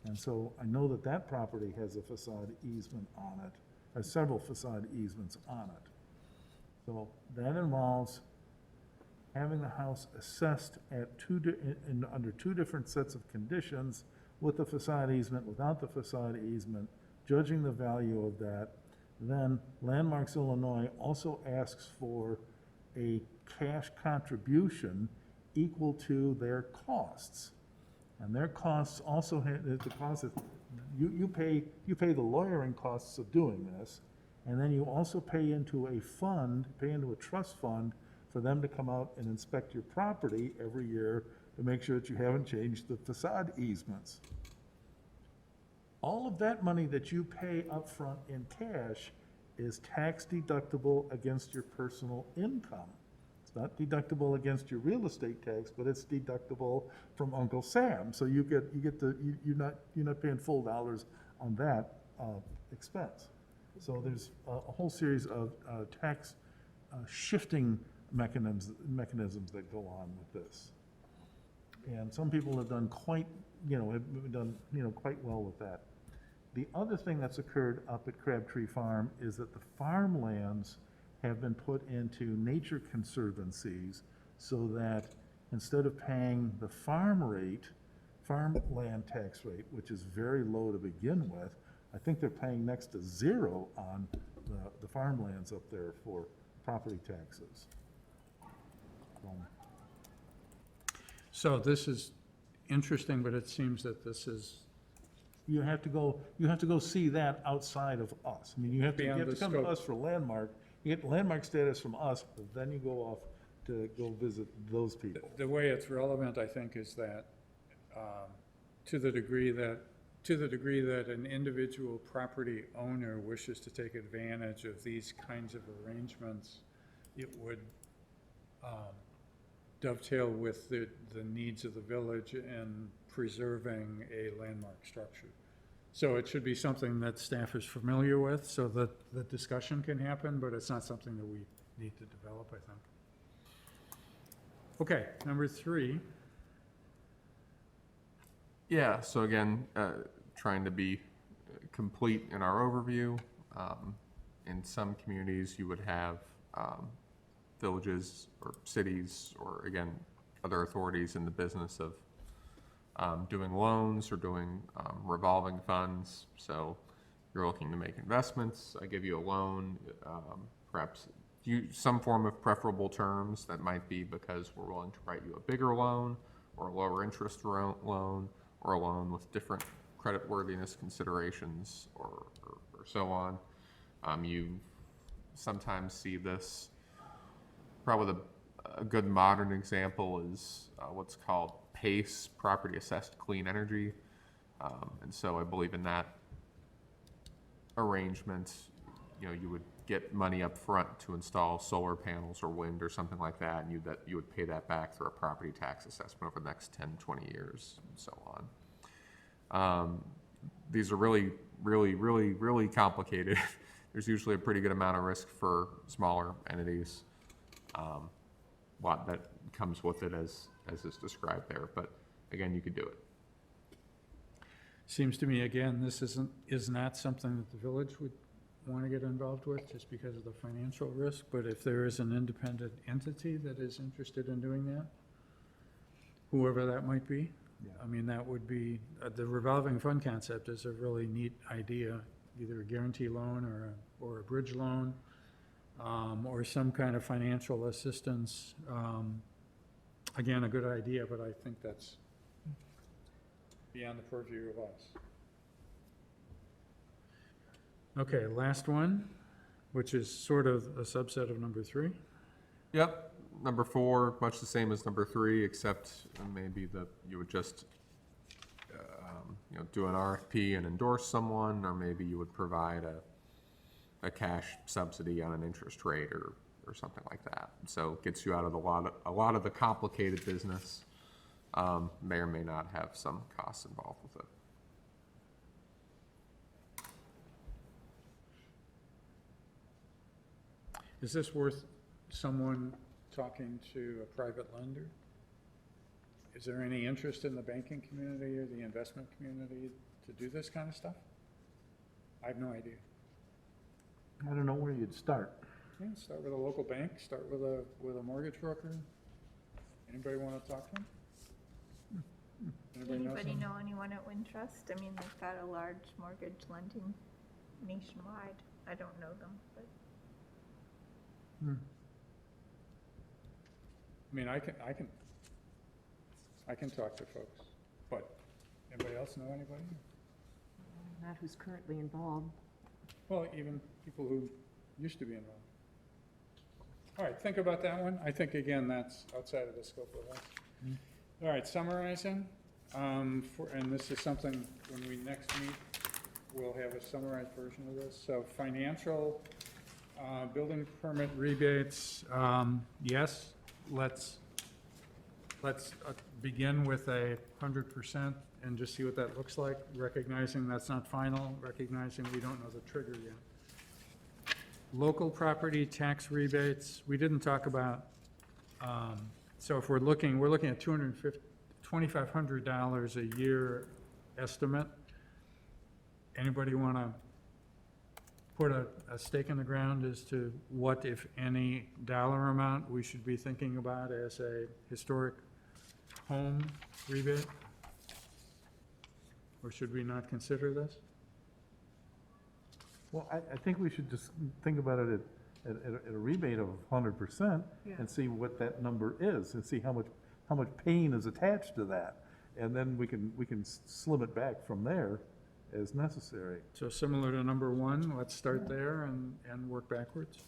And so I know that that property has a facade easement on it, has several facade easements on it. So that involves having the house assessed at under two different sets of conditions, with the facade easement, without the facade easement, judging the value of that. Then Landmarks Illinois also asks for a cash contribution equal to their costs. And their costs also the cost of, you pay the lawyering costs of doing this, and then you also pay into a trust fund for them to come out and inspect your property every year to make sure that you haven't changed the facade easements. All of that money that you pay upfront in cash is tax deductible against your personal income. It's not deductible against your real estate tax, but it's deductible from Uncle Sam. So you're not paying full dollars on that expense. So there's a whole series of tax shifting mechanisms that go on with this. And some people have done quite well with that. The other thing that's occurred up at Crabtree Farm is that the farmlands have been put into nature conservancies, so that instead of paying the farmland tax rate, which is very low to begin with, I think they're paying next to zero on the farmlands up there for property taxes. So this is interesting, but it seems that this is You have to go see that outside of us. I mean, you have to Beyond the come to scope. us for landmark. You get landmark status from us, but then you go off to go visit those people. The way it's relevant, I think, is that, to the degree that an individual property owner wishes to take advantage of these kinds of arrangements, it would dovetail with the needs of the village in preserving a landmark structure. So it should be something that staff is familiar with, so that the discussion can happen, but it's not something that we need to develop, I think. Okay, number 3. Yeah, so again, trying to be complete in our overview. In some communities, you would have villages or cities or, again, other authorities in the business of doing loans or doing revolving funds. So you're looking to make investments, I give you a loan, perhaps some form of preferable terms. That might be because we're willing to write you a bigger loan or a lower interest loan or a loan with different creditworthiness considerations or so on. You sometimes see this. Probably a good modern example is what's called PACE, Property Assessed Clean Energy. And so I believe in that arrangement, you would get money up front to install solar panels or wind or something like that, and you would pay that back through a property tax assessment over the next 10, 20 years, and so on. These are really, really, really, really complicated. There's usually a pretty good amount of risk for smaller entities. Lot that comes with it as is described there, but again, you could do it. Seems to me, again, this is not something that the village would want to get involved with just because of the financial risk, but if there is an independent entity that is interested in doing that, whoever that might be, Yeah. I mean, that would be, the revolving fund concept is a really neat idea, either a guarantee loan or a bridge loan, or some kind of financial assistance. Again, a good idea, but I think that's beyond the purview of us. Okay, last one, which is sort of a subset of number 3. Yep. Number 4, much the same as number 3, except maybe you would just do an RFP and endorse someone, or maybe you would provide a cash subsidy on an interest rate or something like that. So it gets you out of a lot of the complicated business. May or may not have some costs involved with it. Is this worth someone talking to a private lender? Is there any interest in the banking community or the investment community to do this kind of stuff? I have no idea. I don't know where you'd start. Yeah, start with a local bank, start with a mortgage broker. Anybody want to talk to them? Anybody know anyone at Wintrust? I mean, they've got a large mortgage lending nationwide. I don't know them, but. I mean, I can talk to folks, but anybody else know anybody? Not who's currently involved. Well, even people who used to be involved. All right, think about that one. I think, again, that's outside of the scope of us. All right, summarizing, and this is something, when we next meet, we'll have a summarized version of this. So financial, building permit rebates, yes, let's begin with 100% and just see what that looks like, recognizing that's not final, recognizing we don't know the trigger yet. Local property tax rebates, we didn't talk about, so if we're looking at $2,500 a year estimate. Anybody want to put a stake in the ground as to what, if any, dollar amount we should be thinking about as a historic home rebate? Or should we not consider this? Well, I think we should just think about it at a rebate of 100% and see what that number is and see how much pain is attached to that. And then we can slim it back from there as necessary. So similar to number 1, let's start there and work backwards.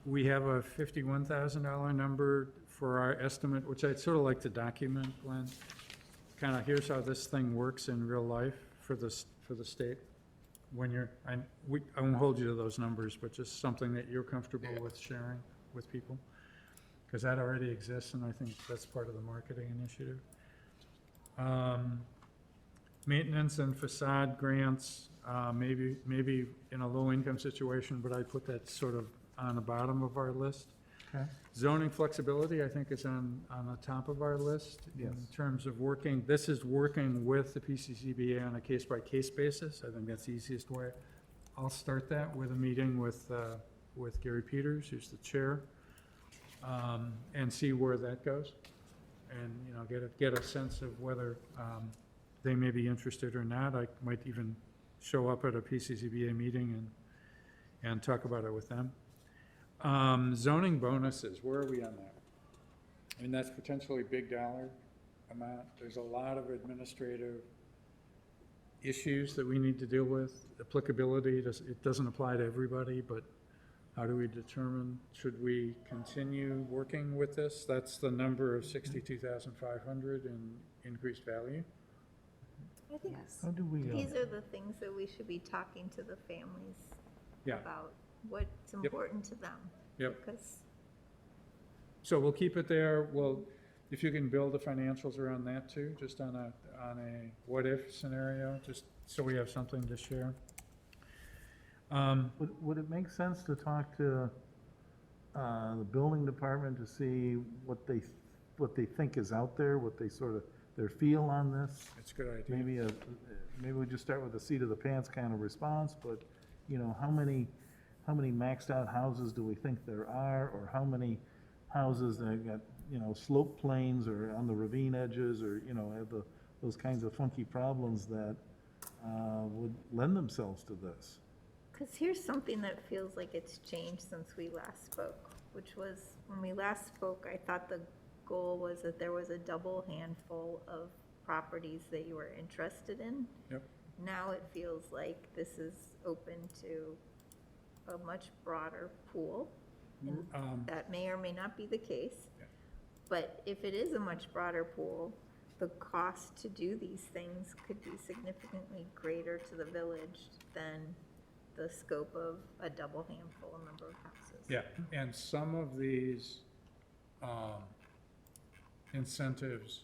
We have a $51,000 number for our estimate, which I'd sort of like to document, Glenn. Kind of, here's how this thing works in real life for the state. When you're, I won't hold you to those numbers, but just something that you're comfortable with sharing with people. Because that already exists, and I think that's part of the marketing initiative. Maintenance and facade grants, maybe in a low-income situation, but I put that sort of on the bottom of our list. Okay. Zoning flexibility, I think, is on the top of our list. Yes. In terms of working, this is working with the PCCBA on a case-by-case basis. I think that's the easiest way. I'll start that with a meeting with Gary Peters, who's the chair, and see where that goes. And, you know, get a sense of whether they may be interested or not. I might even show up at a PCCBA meeting and talk about it with them. Zoning bonuses, where are we on that? I mean, that's potentially big dollar amount. There's a lot of administrative issues that we need to deal with. Applicability, it doesn't apply to everybody, but how do we determine, should we continue working with this? That's the number of 62,500 in increased value. I think How do we, these are the things that we should be talking to the families Yeah. about, what's important to them. Yep. Because So we'll keep it there. Well, if you can build the financials around that too, just on a what-if scenario, just so we have something to share. would it make sense to talk to the building department to see what they think is out there, what they sort of, their feel on this? It's a good idea. Maybe we just start with a seat of the pants kind of response, but, you know, how many maxed out houses do we think there are, or how many houses that got, you know, slope planes or on the ravine edges, or, you know, have those kinds of funky problems that would lend themselves to this? Because here's something that feels like it's changed since we last spoke, which was, when we last spoke, I thought the goal was that there was a double handful of properties that you were interested in. Yep. Now it feels like this is open to a much broader pool, and that may or may not be the case. Yeah. But if it is a much broader pool, the cost to do these things could be significantly greater to the village than the scope of a double handful number of houses. Yeah, and some of these incentives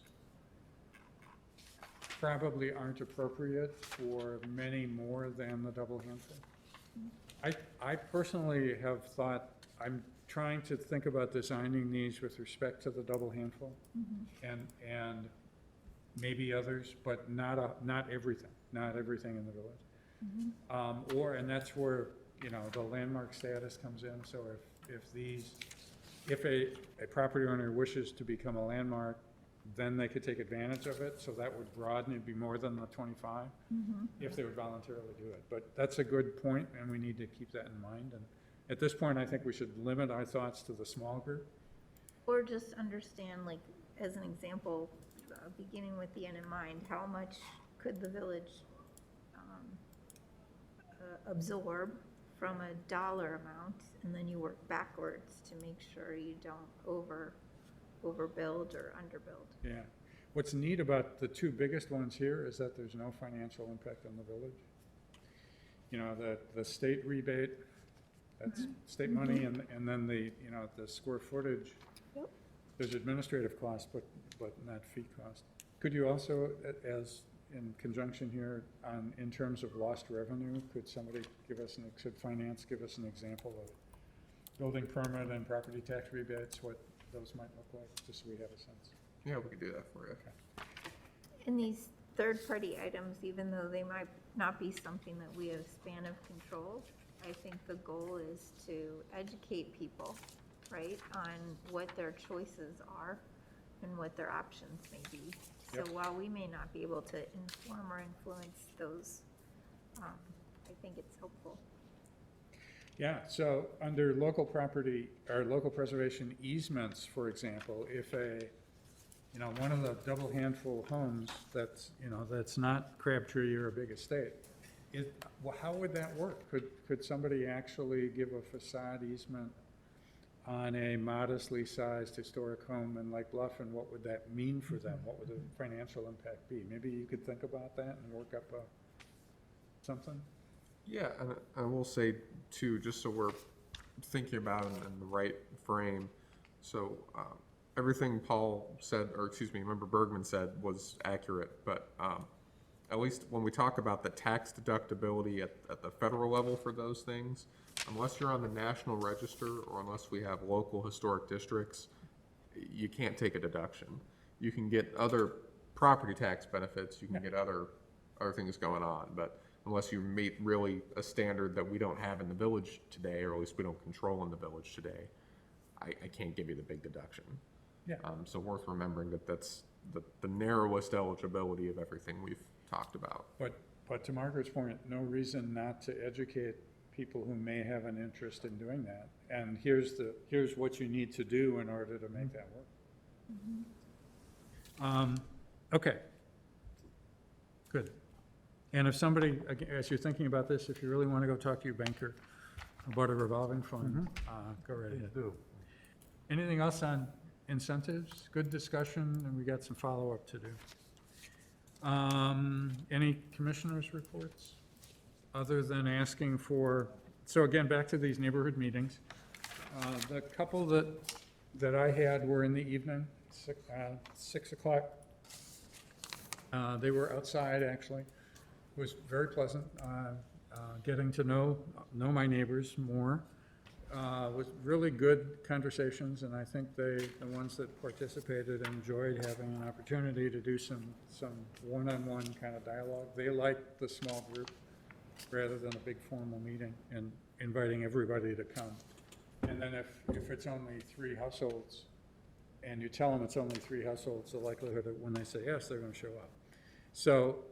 probably aren't appropriate for many more than the double handful. I personally have thought, I'm trying to think about designing these with respect to the double handful and maybe others, but not everything in the village. And that's where, you know, the landmark status comes in. So if a property owner wishes to become a landmark, then they could take advantage of it, so that would broaden, it'd be more than the 25, if they would voluntarily do it. But that's a good point, and we need to keep that in mind. And at this point, I think we should limit our thoughts to the small group. Or just understand, like, as an example, beginning with the end in mind, how much could the village absorb from a dollar amount, and then you work backwards to make sure you don't overbuild or underbuild. Yeah. What's neat about the two biggest ones here is that there's no financial impact on the village. You know, the state rebate, that's state money, and then the square footage. Yep. There's administrative costs, but not fee cost. Could you also, as in conjunction here, in terms of lost revenue, could somebody could finance give us an example of building permit and property tax rebates, what those might look like, just so we have a sense? Yeah, we could do that for you. And these third-party items, even though they might not be something that we have span of control, I think the goal is to educate people, right, on what their choices are and what their options may be. Yep. So while we may not be able to inform or influence those, I think it's helpful. Yeah, so under local property, or local preservation easements, for example, if one of the double handful homes that's not Crabtree or a big estate, Well, how would that work? Could somebody actually give a facade easement on a modestly sized historic home in like Bluff, and what would that mean for them? What would the financial impact be? Maybe you could think about that and work up something? Yeah, and I will say too, just so we're thinking about it in the right frame. So everything Paul said, or excuse me, Member Bergman said was accurate, but at least when we talk about the tax deductibility at the federal level for those things, unless you're on the National Register or unless we have local historic districts, you can't take a deduction. You can get other property tax benefits, you can get other things going on, but unless you meet really a standard that we don't have in the village today, or at least we don't control in the village today, I can't give you the big deduction. Yeah. So worth remembering that that's the narrowest eligibility of everything we've talked about. But to Margaret's point, no reason not to educate people who may have an interest in doing that. And here's what you need to do in order to make that work. Okay. Good. And if somebody, again, as you're thinking about this, if you really want to go talk to your banker about a revolving fund, go right ahead. Please do. Anything else on incentives? Good discussion, and we got some follow-up to do. Any commissioners' reports? Other than asking for, so again, back to these neighborhood meetings. The couple that I had were in the evening, 6 o'clock. They were outside, actually. It was very pleasant, getting to know my neighbors more. Was really good conversations, and I think the ones that participated enjoyed having an opportunity to do some one-on-one kind of dialogue. They liked the small group rather than a big formal meeting and inviting everybody to come. And then if it's only 3 households, and you tell them it's only 3 households, the likelihood that when they say yes, they're going to show up. So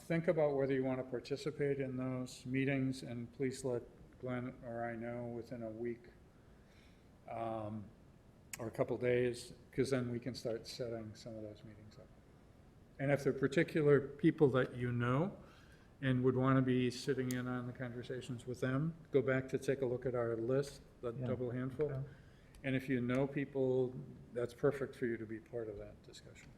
think about whether you want to participate in those meetings, and please let Glenn or I know within a week or a couple days, because then we can start setting some of those meetings up. And if there are particular people that you know and would want to be sitting in on the conversations with them, go back to take a look at our list, the double handful. Okay. And if you know people, that's perfect for you to be part of that discussion.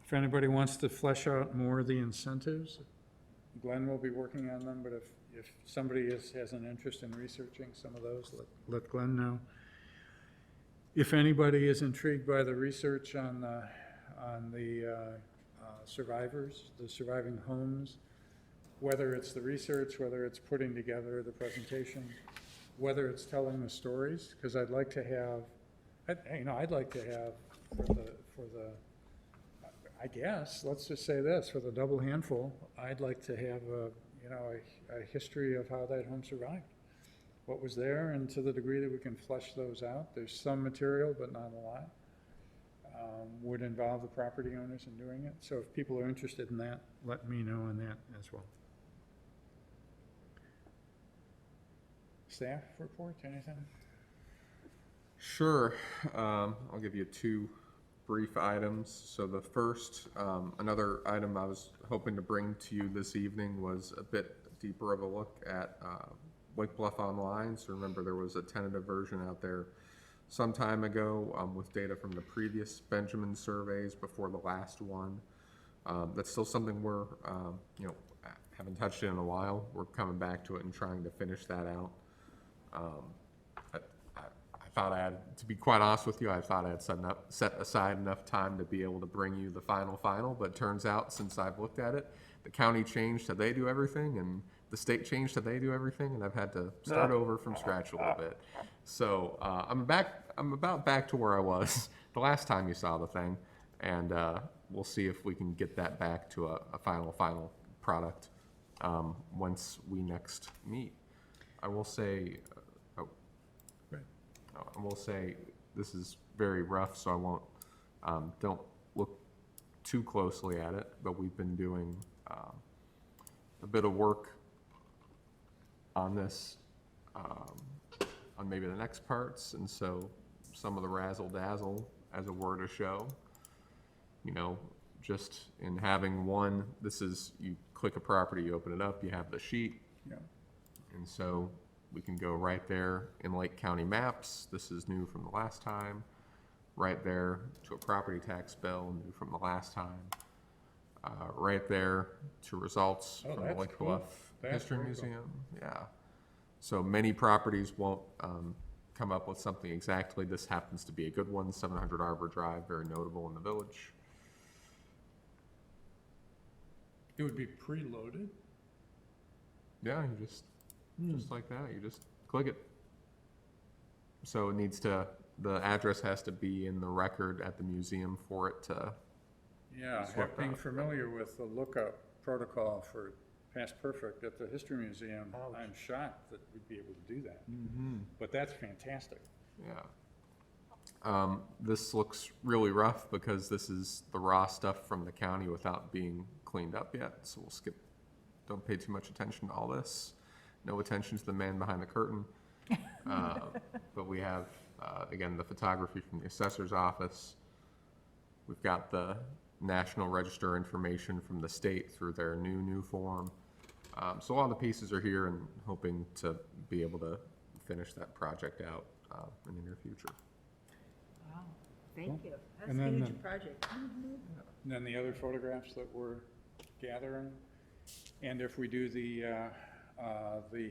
If anybody wants to flesh out more of the incentives, Glenn will be working on them, but if somebody has an interest in researching some of those, let Glenn know. If anybody is intrigued by the research on the survivors, the surviving homes, whether it's the research, whether it's putting together the presentation, whether it's telling the stories, because I'd like to have for the I guess, let's just say this, for the double handful, I'd like to have a history of how that home survived. What was there, and to the degree that we can flesh those out. There's some material, but not a lot. Would involve the property owners in doing it. So if people are interested in that, let me know on that as well. Staff report, anything? Sure. I'll give you 2 brief items. So the first, another item I was hoping to bring to you this evening was a bit deeper of a look at Wake Bluff Online. So remember, there was a tentative version out there some time ago with data from the previous Benjamin surveys before the last one. That's still something we're haven't touched it in a while. We're coming back to it and trying to finish that out. I thought I had, to be quite honest with you, I thought I had set aside enough time to be able to bring you the final, but it turns out since I've looked at it, the county changed how they do everything, and the state changed how they do everything, and I've had to start over from scratch a little bit. So I'm about back to where I was the last time you saw the thing, and we'll see if we can get that back to a final product once we next meet. I will say, this is very rough, so I won't, don't look too closely at it, but we've been doing a bit of work on this, on maybe the next parts, and so some of the razzle-dazzle, as a word to show, just in having one, this is, you click a property, you open it up, you have the sheet. Yeah. And so we can go right there in Lake County maps. This is new from the last time. Right there to a property tax bill, new from the last time. Right there to results Oh, from the that's Lake cool. Bluff That's History very cool. Museum. Yeah. So many properties won't come up with something exactly. This happens to be a good one. 700 Arbor Drive, very notable in the village. It would be preloaded? Yeah, you just like that, you just click it. So it needs to, the address has to be in the record at the museum for it to, Yeah, Swap being out. familiar with the lookup protocol for Past Perfect at the History Museum, I'm shocked that we'd be able to do that. But that's fantastic. yeah. This looks really rough because this is the raw stuff from the county without being cleaned up yet, so we'll skip, don't pay too much attention to all this. No attention to the man behind the curtain. But we have, again, the photography from the assessor's office. We've got the National Register information from the state through their new form. So all the pieces are here and hoping to be able to finish that project out in the near future. Wow, thank you. That's And a then huge project. And then the other photographs that we're gathering. And if we do the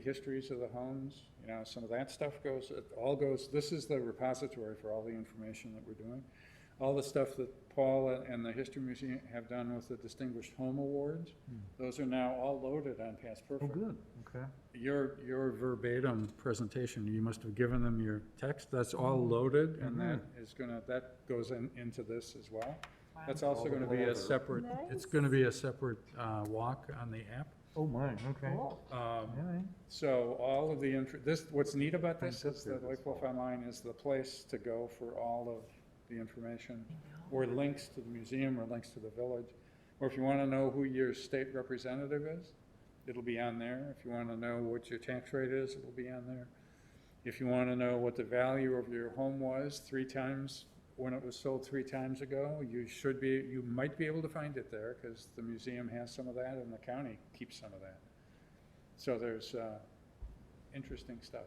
histories of the homes, you know, some of that stuff goes, it all goes, this is the repository for all the information that we're doing. All the stuff that Paul and the History Museum have done with the Distinguished Home Awards, those are now all loaded on Past Oh, Perfect. good, okay. Your verbatim presentation, you must have given them your text, that's all loaded, and that is gonna, that goes into this as well. That's also gonna be a separate, it's gonna be a separate walk on the app. Oh, my, okay. All right. So all of the, what's neat about this is that Lake Bluff Online is the place to go for all of the information, or links to the museum, or links to the village. Or if you want to know who your state representative is, it'll be on there. If you want to know what your tax rate is, it'll be on there. If you want to know what the value of your home was 3 times, when it was sold 3 times ago, you might be able to find it there, because the museum has some of that, and the county keeps some of that. So there's interesting stuff.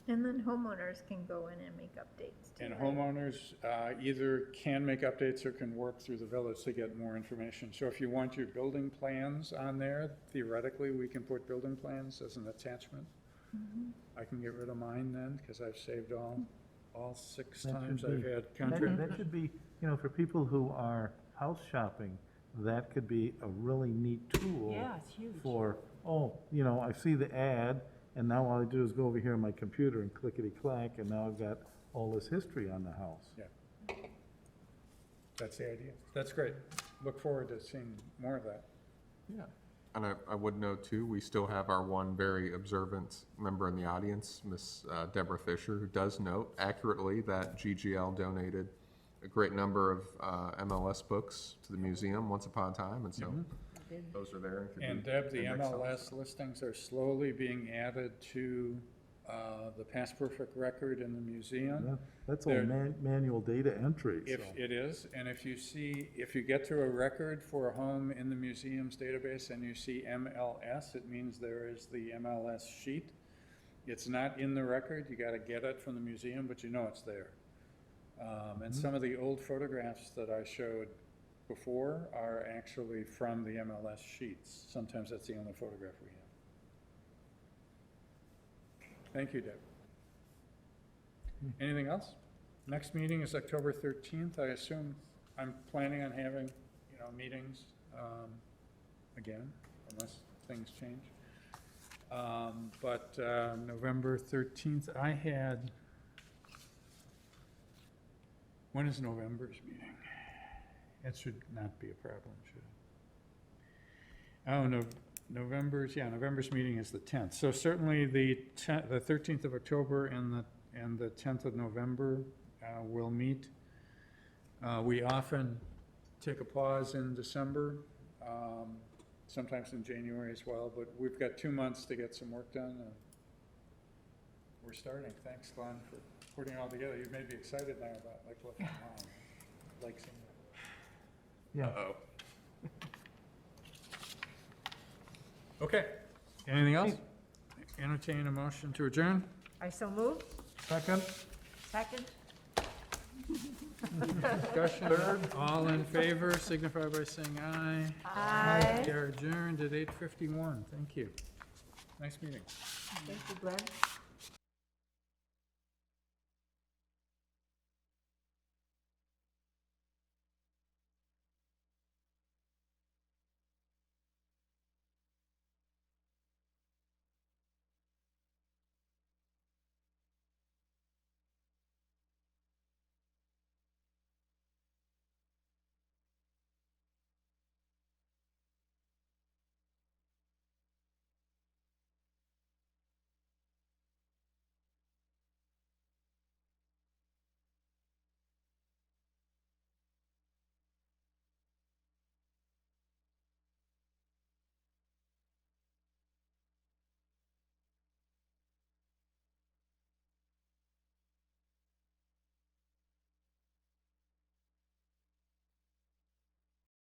And then homeowners can go in and make updates too, And right? homeowners either can make updates or can work through the village to get more information. So if you want your building plans on there, theoretically, we can put building plans as an attachment. I can get rid of mine then, because I've saved all 6 That times should I've be- had That contract. should be, you know, for people who are house shopping, that could be a really neat tool. Yeah, it's huge. For, oh, you know, I see the ad, and now all I do is go over here on my computer and clickety-clack, and now I've got all this history on the house. Yeah. That's the idea. That's great. Look forward to seeing more of that. Yeah. And I would note too, we still have our one very observant member in the audience, Miss Deborah Fisher, who does note accurately that GGL donated a great number of MLS books to the museum once upon a time, and so those are there. And could And be Deb, the index on. MLS listings are slowly being added to the Past Perfect record in the museum. Yeah, that's all There- manual data entry, If so. it is, and if you get to a record for a home in the museum's database and you see MLS, it means there is the MLS sheet. It's not in the record, you gotta get it from the museum, but you know it's there. And some of the old photographs that I showed before are actually from the MLS sheets. Sometimes that's the only photograph we have. Thank you, Deb. Anything else? Next meeting is October 13th. I assume I'm planning on having, meetings again, unless things change. But November 13th, when is November's meeting? It should not be a problem, should it? Oh, no, November's meeting is the 10th. So certainly the 13th of October and the 10th of November will meet. We often take a pause in December, sometimes in January as well, but we've got 2 months to get some work done, and we're starting. Thanks, Glenn, for putting it all together. You made me excited now about Lake Bluff Online. Like seeing that. Yeah. Uh-oh. Okay, anything else? Entertain a motion to adjourn? I so move. Second? Second? Discussion, all in favor, signify by saying aye. Aye. We are adjourned at 8:51, thank you. Nice meeting. Thank you, Glenn.